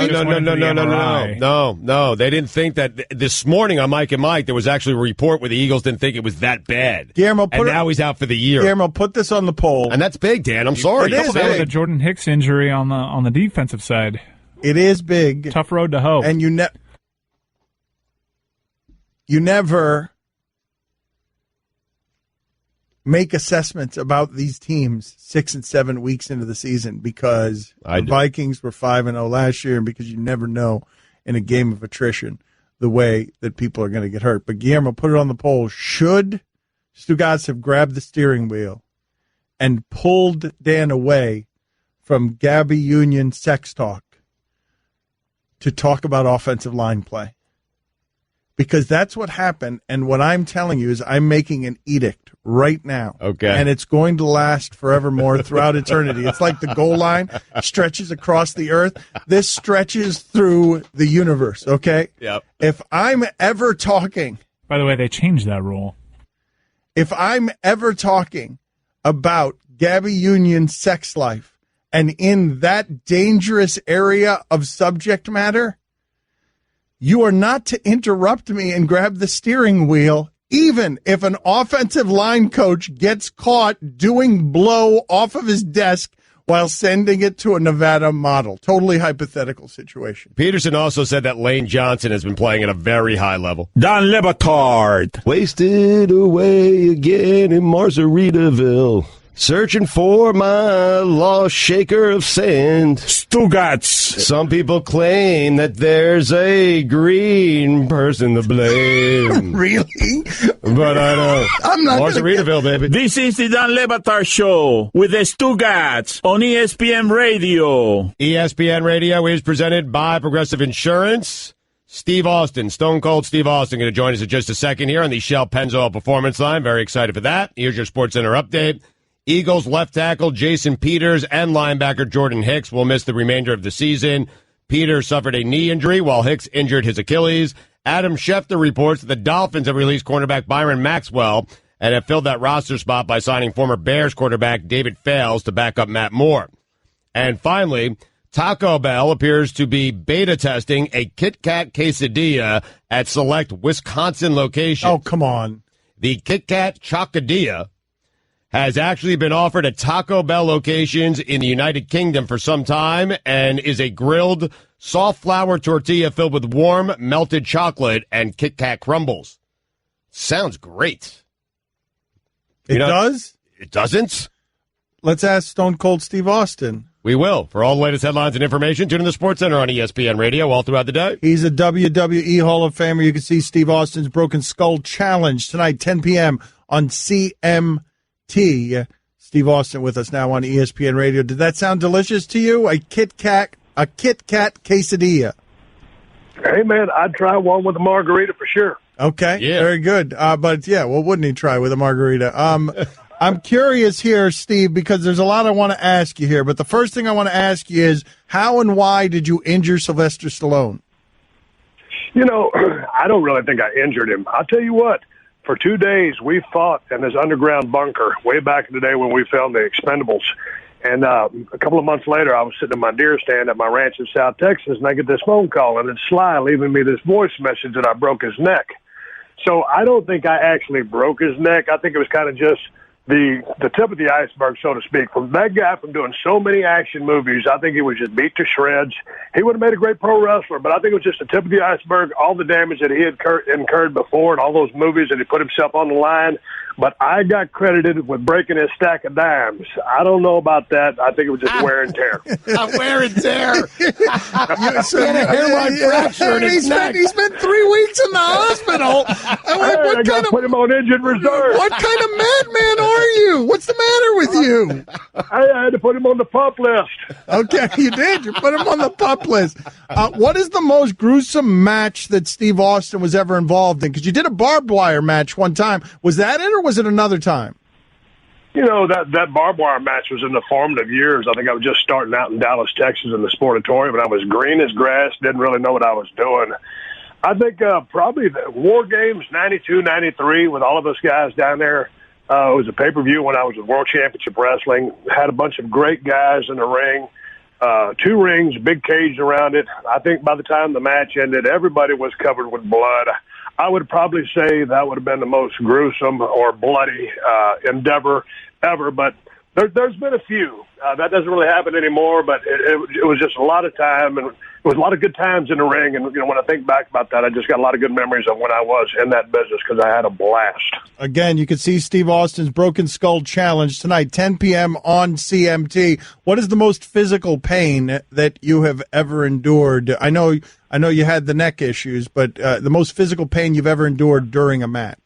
They didn't think that this morning on Mike and Mike, there was actually a report where the Eagles didn't think it was that bad. Guillermo, now he's out for the year. Guillermo, put this on the poll. And that's big, Dan. I'm sorry. It is big. With a Jordan Hicks injury on the defensive side. It is big. Tough road to hoe. And you never make assessments about these teams 6 and 7 weeks into the season because the Vikings were 5-0 last year and because you never know in a game of attrition the way that people are going to get hurt. But Guillermo, put it on the poll. Should Stugotz have grabbed the steering wheel and pulled Dan away from Gabby Union sex talk to talk about offensive line play? Because that's what happened, and what I'm telling you is I'm making an edict right now. Okay. And it's going to last forevermore throughout eternity. It's like the goal line stretches across the earth. This stretches through the universe, okay? Yep. If I'm ever talking... By the way, they changed that rule. If I'm ever talking about Gabby Union's sex life and in that dangerous area of subject matter... You are not to interrupt me and grab the steering wheel, even if an offensive line coach gets caught doing blow off of his desk while sending it to a Nevada model. Totally hypothetical situation. Peterson also said that Lane Johnson has been playing at a very high level. Don Le Batard. Wasted away again in Margaritaville. Searching for my lost shaker of sand. Stugotz. Some people claim that there's a green person to blame. Really? But I don't. I'm not Margaritaville, baby. This is the Don Le Batard Show with the Stugotz on ESPN Radio. ESPN Radio is presented by Progressive Insurance. Steve Austin, Stone Cold Steve Austin, going to join us in just a second here on the Shell Pennzoil Performance Line. Very excited for that. Here's your SportsCenter update. Eagles left tackle Jason Peters and linebacker Jordan Hicks will miss the remainder of the season. Peters suffered a knee injury while Hicks injured his Achilles. Adam Schefter reports that the Dolphins have released cornerback Byron Maxwell and have filled that roster spot by signing former Bears quarterback David Fales to back up Matt Moore. And finally, Taco Bell appears to be beta testing a Kit Kat quesadilla at select Wisconsin locations. Oh, come on. The Kit Kat Chocadilla has actually been offered at Taco Bell locations in the United Kingdom for some time and is a grilled, soft flour tortilla filled with warm, melted chocolate and Kit Kat crumbles. Sounds great. It does? It doesn't? Let's ask Stone Cold Steve Austin. We will. For all the latest headlines and information, tune in to the Sports Center on ESPN Radio all throughout the day. He's a WWE Hall of Famer. You can see Steve Austin's Broken Skull Challenge tonight, 10 p.m. on CMT. Steve Austin with us now on ESPN Radio. Did that sound delicious to you? A Kit Kat quesadilla. Hey, man, I'd try one with a margarita for sure. Okay, very good. But, yeah, what wouldn't he try with a margarita? I'm curious here, Steve, because there's a lot I want to ask you here. But the first thing I want to ask you is, how and why did you injure Sylvester Stallone? You know, I don't really think I injured him. I'll tell you what, for 2 days we fought in this underground bunker way back in the day when we filmed The Expendables. And a couple of months later, I was sitting in my deer stand at my ranch in South Texas, and I get this phone call, and it's Sly leaving me this voice message that I broke his neck. So I don't think I actually broke his neck. I think it was kind of just the tip of the iceberg, so to speak. From that guy from doing so many action movies, I think he was just beat to shreds. He would have made a great pro wrestler, but I think it was just the tip of the iceberg, all the damage that he had incurred before and all those movies that he put himself on the line. But I got credited with breaking his stack of dimes. I don't know about that. I think it was just wear and tear. Wear and tear. He had a hairline fracture in his neck. He spent 3 weeks in the hospital. I got to put him on injured reserve. What kind of madman are you? What's the matter with you? I had to put him on the pup list. Okay, you did. You put him on the pup list. What is the most gruesome match that Steve Austin was ever involved in? Because you did a barbed wire match one time. Was that it, or was it another time? You know, that barbed wire match was in the formative years. I think I was just starting out in Dallas, Texas in the Sportatorium, and I was green as grass, didn't really know what I was doing. I think probably the War Games 92, 93 with all of us guys down there. It was a pay-per-view when I was with World Championship Wrestling. Had a bunch of great guys in the ring. 2 rings, big cage around it. I think by the time the match ended, everybody was covered with blood. I would probably say that would have been the most gruesome or bloody endeavor ever, but there's been a few. That doesn't really happen anymore, but it was just a lot of time, and it was a lot of good times in the ring. And when I think back about that, I just got a lot of good memories of when I was in that business because I had a blast. Again, you can see Steve Austin's Broken Skull Challenge tonight, 10 p.m. on CMT. What is the most physical pain that you have ever endured? I know you had the neck issues, but the most physical pain you've ever endured during a match.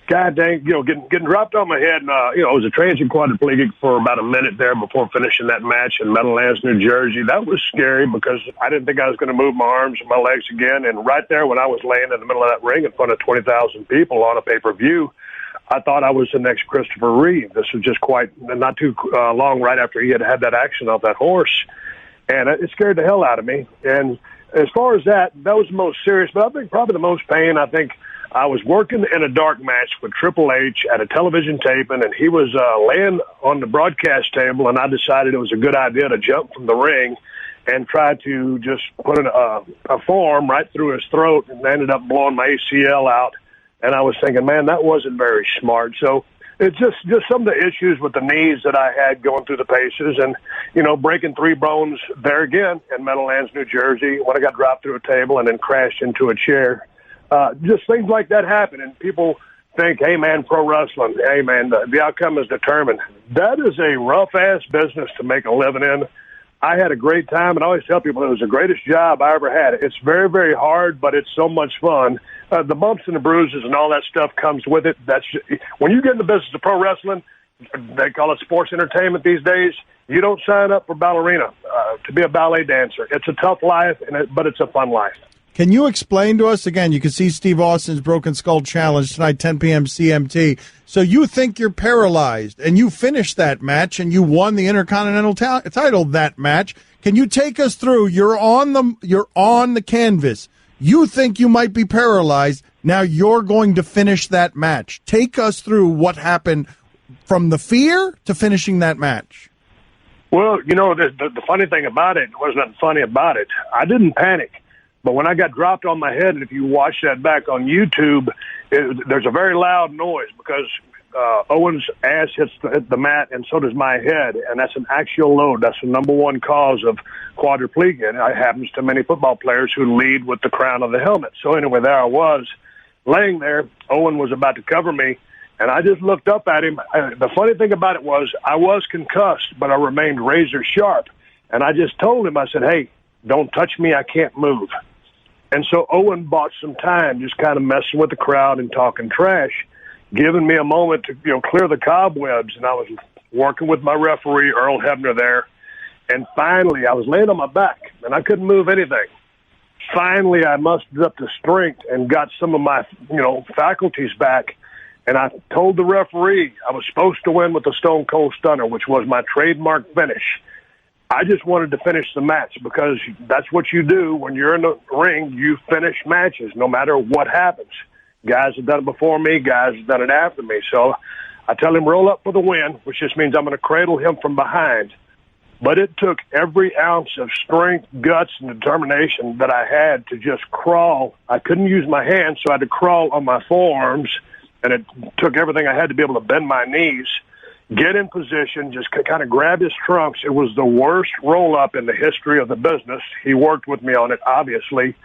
God dang, getting dropped on my head, and, it was a transient quadriplegic for about a minute there before finishing that match in Meadowlands, New Jersey. That was scary because I didn't think I was going to move my arms or my legs again. And right there when I was laying in the middle of that ring in front of 20,000 people on a pay-per-view, I thought I was the next Christopher Reeve. This was just not too long right after he had that action off that horse. And it scared the hell out of me. And as far as that was the most serious, but I think probably the most pain, I was working in a dark match with Triple H at a television taping, and he was laying on the broadcast table, and I decided it was a good idea to jump from the ring and try to just put a forearm right through his throat, and ended up blowing my ACL out. And I was thinking, man, that wasn't very smart. So it's just some of the issues with the knees that I had going through the paces, and, breaking 3 bones there again in Meadowlands, New Jersey, when I got dropped through a table and then crashed into a chair. Just things like that happen, and people think, hey, man, pro wrestling, hey, man, the outcome is determined. That is a rough-ass business to make a living in. I had a great time, and I always tell people it was the greatest job I ever had. It's very, very hard, but it's so much fun. The bumps and the bruises and all that stuff comes with it. When you get in the business of pro wrestling, they call it sports entertainment these days, you don't sign up for ballerina to be a ballet dancer. It's a tough life, but it's a fun life. Can you explain to us, again, you can see Steve Austin's Broken Skull Challenge tonight, 10 p.m. CMT. So you think you're paralyzed, and you finished that match, and you won the Intercontinental title that match. Can you take us through? You're on the canvas. You think you might be paralyzed. Now you're going to finish that match. Take us through what happened from the fear to finishing that match. Well, the funny thing about it was nothing funny about it. I didn't panic. But when I got dropped on my head, and if you watch that back on YouTube, there's a very loud noise because Owen's ass hits the mat, and so does my head, and that's an axial load. That's the number one cause of quadriplegia, and it happens to many football players who lead with the crown of the helmet. So anyway, there I was, laying there. Owen was about to cover me, and I just looked up at him. The funny thing about it was I was concussed, but I remained razor sharp, and I just told him, I said, hey, don't touch me, I can't move. And so Owen bought some time just kind of messing with the crowd and talking trash, giving me a moment to clear the cobwebs. And I was working with my referee, Earl Hebner, there. And finally, I was laying on my back, and I couldn't move anything. Finally, I mustered up the strength and got some of my faculties back. And I told the referee I was supposed to win with the Stone Cold Stunner, which was my trademark finish. I just wanted to finish the match because that's what you do when you're in the ring. You finish matches no matter what happens. Guys have done it before me. Guys have done it after me. So I tell him roll up for the win, which just means I'm going to cradle him from behind. But it took every ounce of strength, guts, and determination that I had to just crawl. I couldn't use my hands, so I had to crawl on my forearms, and it took everything I had to be able to bend my knees, get in position, just kind of grab his trunks. It was the worst roll-up in the history of the business. He worked with me on it, obviously.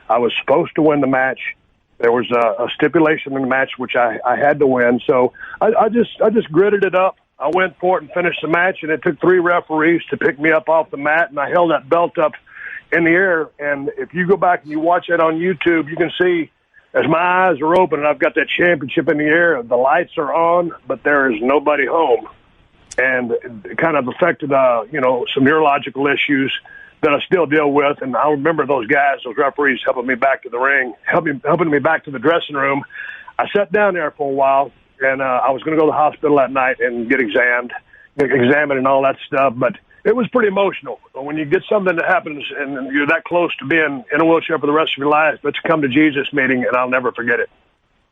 I was supposed to win the match. There was a stipulation in the match which I had to win. So I just gritted it up. I went for it and finished the match, and it took 3 referees to pick me up off the mat, and I held that belt up in the air. And if you go back and you watch that on YouTube, you can see as my eyes are open and I've got that championship in the air, the lights are on, but there is nobody home. And it kind of affected, some neurological issues that I still deal with. And I remember those guys, those referees, helping me back to the ring, helping me back to the dressing room. I sat down there for a while, and I was going to go to the hospital that night and get examined and all that stuff. But it was pretty emotional. When you get something that happens and you're that close to being in a wheelchair for the rest of your life, it's a come to Jesus meeting, and I'll never forget it.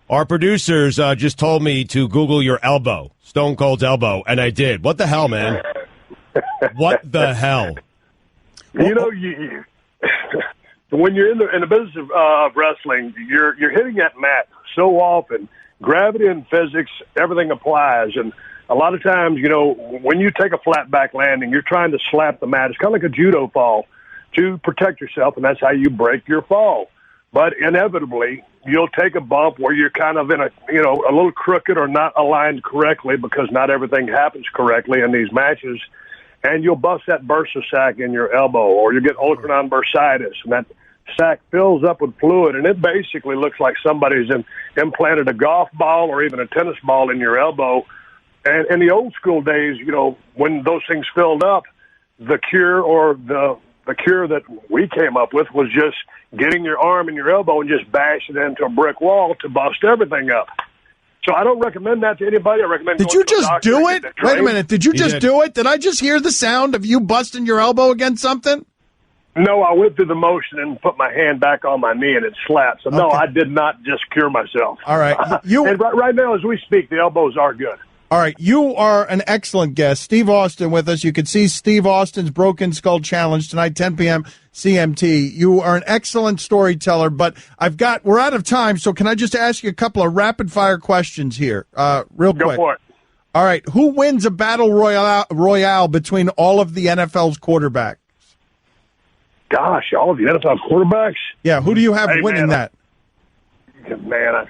Our producers just told me to Google your elbow, Stone Cold's elbow, and I did. What the hell, man? What the hell? When you're in the business of wrestling, you're hitting that mat so often. Gravity and physics, everything applies. And a lot of times, when you take a flat back landing, you're trying to slap the mat. It's kind of like a judo fall to protect yourself, and that's how you break your fall. But inevitably, you'll take a bump where you're kind of in a little crooked or not aligned correctly, because not everything happens correctly in these matches. And you'll bust that bursa sac in your elbow, or you get olecranon bursitis, and that sac fills up with fluid, and it basically looks like somebody's implanted a golf ball or even a tennis ball in your elbow. And in the old school days, when those things filled up, the cure or the cure that we came up with was just getting your arm and your elbow and just bash it into a brick wall to bust everything up. So I don't recommend that to anybody. I recommend. Did you just do it? Wait a minute. Did you just do it? Did I just hear the sound of you busting your elbow against something? No, I went through the motion and put my hand back on my knee and it slapped. So no, I did not just cure myself. All right. And right now, as we speak, the elbows are good. All right, you are an excellent guest. Steve Austin with us. You can see Steve Austin's Broken Skull Challenge tonight, 10 p.m. CMT. You are an excellent storyteller, but we're out of time, so can I just ask you a couple of rapid-fire questions here, real quick? Go for it. All right, who wins a battle royale between all of the NFL's quarterbacks? Gosh, all of the NFL quarterbacks? Yeah, who do you have winning that? Man,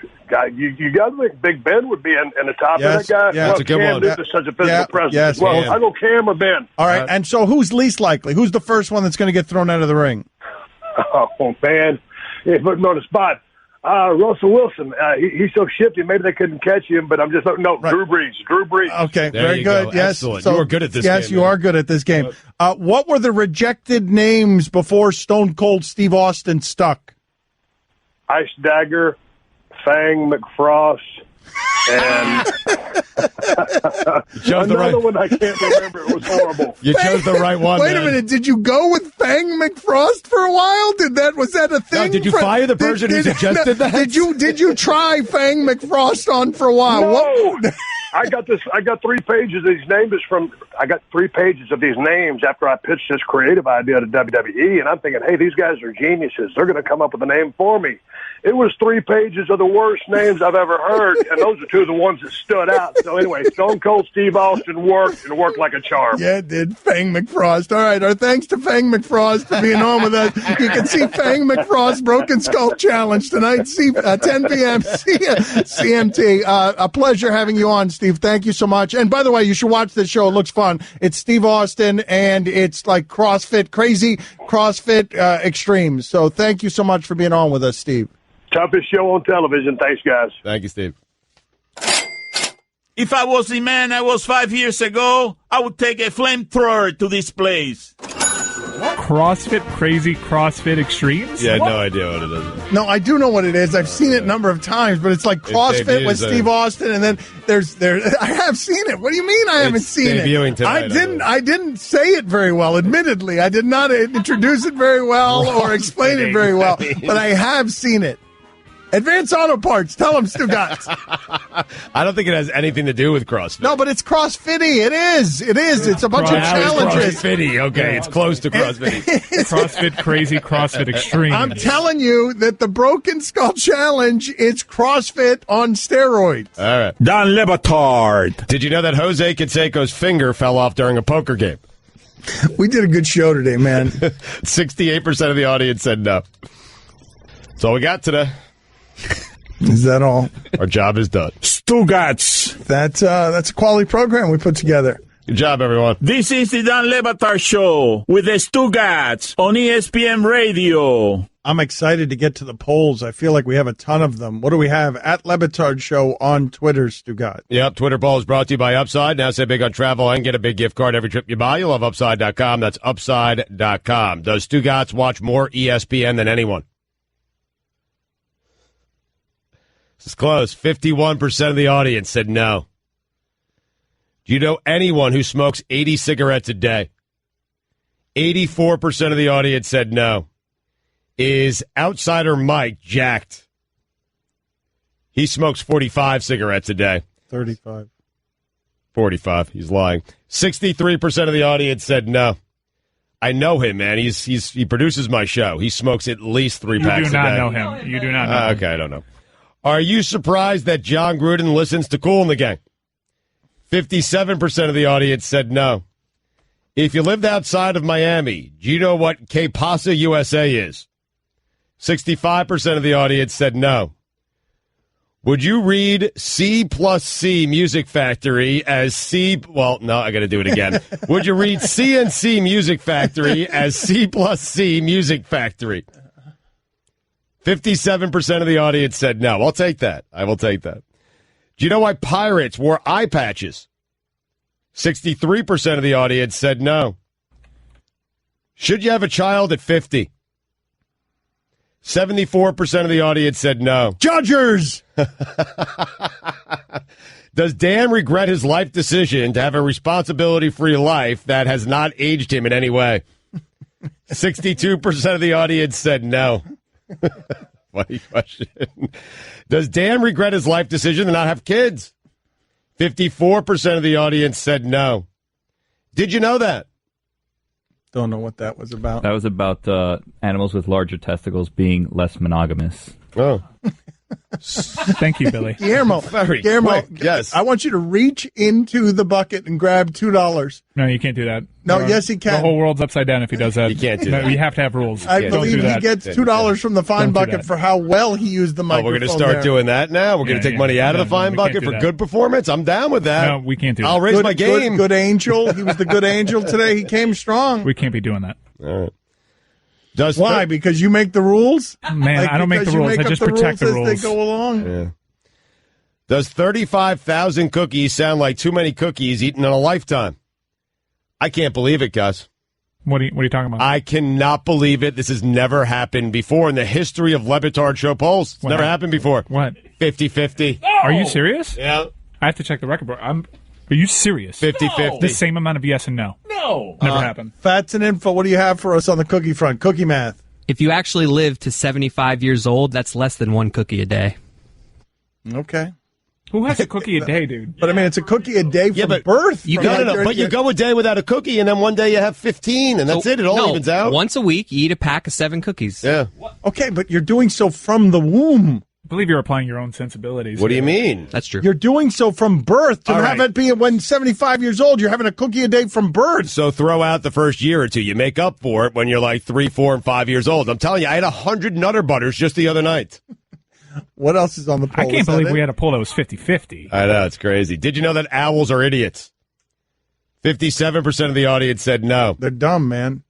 you got to think Big Ben would be in the top of that guy. Yeah, that's a good Cam one. Newton is such a physical presence. Yes, well, I go Cam or Ben. All right, and so who's least likely? Who's the first one that's going to get thrown out of the ring? Oh, man. Yeah, put me on the spot. Russell Wilson. He's so shifty, maybe they couldn't catch him, but I'm just Drew Brees. Drew Brees. Okay, very good. Go. Yes, excellent. So, you were good at this game. Yes, you are good at this game. What were the rejected names before Stone Cold Steve Austin stuck? Ice Dagger, Fang McFrost, and another one I can't remember. It was horrible. You chose the right one. Wait a minute. Did you go with Fang McFrost for a while? Was that a thing? No, did you fire the person who suggested that? Did you try Fang McFrost on for a while? No. I got 3 pages of these names I got 3 pages of these names after I pitched this creative idea to WWE, and I'm thinking, hey, these guys are geniuses. They're going to come up with a name for me. It was 3 pages of the worst names I've ever heard, and those are 2 of the ones that stood out. So anyway, Stone Cold Steve Austin worked like a charm. Yeah, it did. Fang McFrost. All right, our thanks to Fang McFrost for being on with us. You can see Fang McFrost Broken Skull Challenge tonight, 10 p.m. CMT. A pleasure having you on, Steve. Thank you so much. And by the way, you should watch this show. It looks fun. It's Steve Austin, and it's like CrossFit, crazy CrossFit extremes. So thank you so much for being on with us, Steve. Toughest show on television. Thanks, guys. Thank you, Steve. If I was the man I was 5 years ago, I would take a flamethrower to this place. CrossFit, crazy CrossFit extremes? Yeah, no idea what it is. No, I do know what it is. I've seen it a number of times, but it's like CrossFit with Steve Austin, and then there's I have seen it. What do you mean I haven't seen it? Tonight, I didn't say it very well, admittedly. I did not introduce it very well or explain it very well, but I have seen it. Advance Auto Parts. Tell them, Stugotz. I don't think it has anything to do with CrossFit. No, but it's CrossFitty. It is. It's a bunch of challenges. CrossFitty. Okay, it's close to CrossFitty. CrossFit crazy, CrossFit extreme. I'm telling you that the Broken Skull Challenge is CrossFit on steroids. All right. Don Le Batard. Did you know that Jose Canseco's finger fell off during a poker game? We did a good show today, man. 68% of the audience said no. That's all we got today. Is that all? Our job is done. Stugotz. That's a quality program we put together. Good job, everyone. This is the Dan Le Batard Show with the Stugotz on ESPN Radio. I'm excited to get to the polls. I feel like we have a ton of them. What do we have? At Le Batard Show on Twitter, Stugotz. Yep, Twitter poll is brought to you by Upside. Now say big on travel and get a big gift card every trip you buy. You'll love Upside.com. That's Upside.com. Does Stugotz watch more ESPN than anyone? It's close. 51% of the audience said no. Do you know anyone who smokes 80 cigarettes a day? 84% of the audience said no. Is Outsider Mike jacked? He smokes 45 cigarettes a day. 35. 45. He's lying. 63% of the audience said no. I know him, man. He produces my show. He smokes at least 3 packs a day. You do not know him. You do not know him. Okay, I don't know. Are you surprised that John Gruden listens to Kool and the Gang? 57% of the audience said no. If you lived outside of Miami, do you know what Que Pasa USA is? 65% of the audience said no. Would you read C plus C Music Factory as C... Well, no, I got to do it again. Would you read CNC Music Factory as C plus C Music Factory? 57% of the audience said no. I'll take that. I will take that. Do you know why pirates wore eye patches? 63% of the audience said no. Should you have a child at 50? 74% of the audience said no. Judgers! Does Dan regret his life decision to have a responsibility-free life that has not aged him in any way? 62% of the audience said no. Funny question. Does Dan regret his life decision to not have kids? 54% of the audience said no. Did you know that? Don't know what that was about. That was about animals with larger testicles being less monogamous. Oh. Thank you, Billy. Guillermo, quick, yes. I want you to reach into the bucket and grab $2. No, you can't do that. No, yes, he can. The whole world's upside down if he does that. You can't do No, that. you have to have rules. I believe he gets $2 from the fine bucket for how well he used the microphone. We're going to start doing that now? We're going to take money out of the fine bucket for good performance? I'm down with that. No, we can't do that. I'll raise my game. Good angel. He was the good angel today. He came strong. We can't be doing that. All right. Why? Because you make the rules? Man, I don't make the rules. I just protect the rules as they go along. Yeah. Does 35,000 cookies sound like too many cookies eaten in a lifetime? I can't believe it, Gus. What are you talking about? I cannot believe it. This has never happened before in the history of Le Batard Show polls. It's never happened before. What? 50-50. Are you serious? Yeah. I have to check the record book. Are you serious? 50-50. The same amount of yes and no. No. Never happened. Facts and info. What do you have for us on the cookie front? Cookie math. If you actually live to 75 years old, that's less than one cookie a day. Okay. Who has a cookie a day, dude? But I mean, it's a cookie a day from birth. But you go a day without a cookie, and then one day you have 15, and that's it. It all evens out. Once a week, you eat a pack of 7 cookies. Yeah. Okay, but you're doing so from the womb. I believe you're applying your own sensibilities. What do you mean? That's true. You're doing so from birth. To All have right. it be when 75 years old, you're having a cookie a day from birth. So throw out the first year or two. You make up for it when you're like 3, 4, and 5 years old. I'm telling you, I had 100 Nutter Butters just the other night. What else is on the poll? I can't believe we had a poll that was 50-50. I know, it's crazy. Did you know that owls are idiots? 57% of the audience said no. They're dumb, man.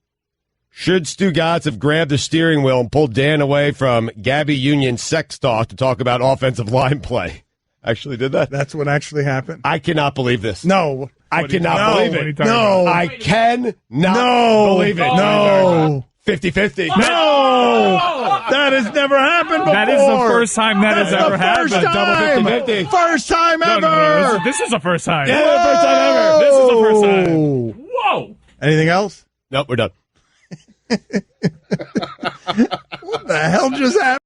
Should Stugotz have grabbed the steering wheel and pulled Dan away from Gabby Union's sex talk to talk about offensive line play? Actually did that? That's what actually happened. I cannot believe this. No. I cannot believe it. No. I cannot believe it. No. 50-50. No! That has never happened before. That is the first time that has ever happened. First time. Double 50-50. First time ever. No. This is the first time. Yeah, first time ever. This is the first time. Whoa. Anything else? Nope, we're done. What the hell just happened?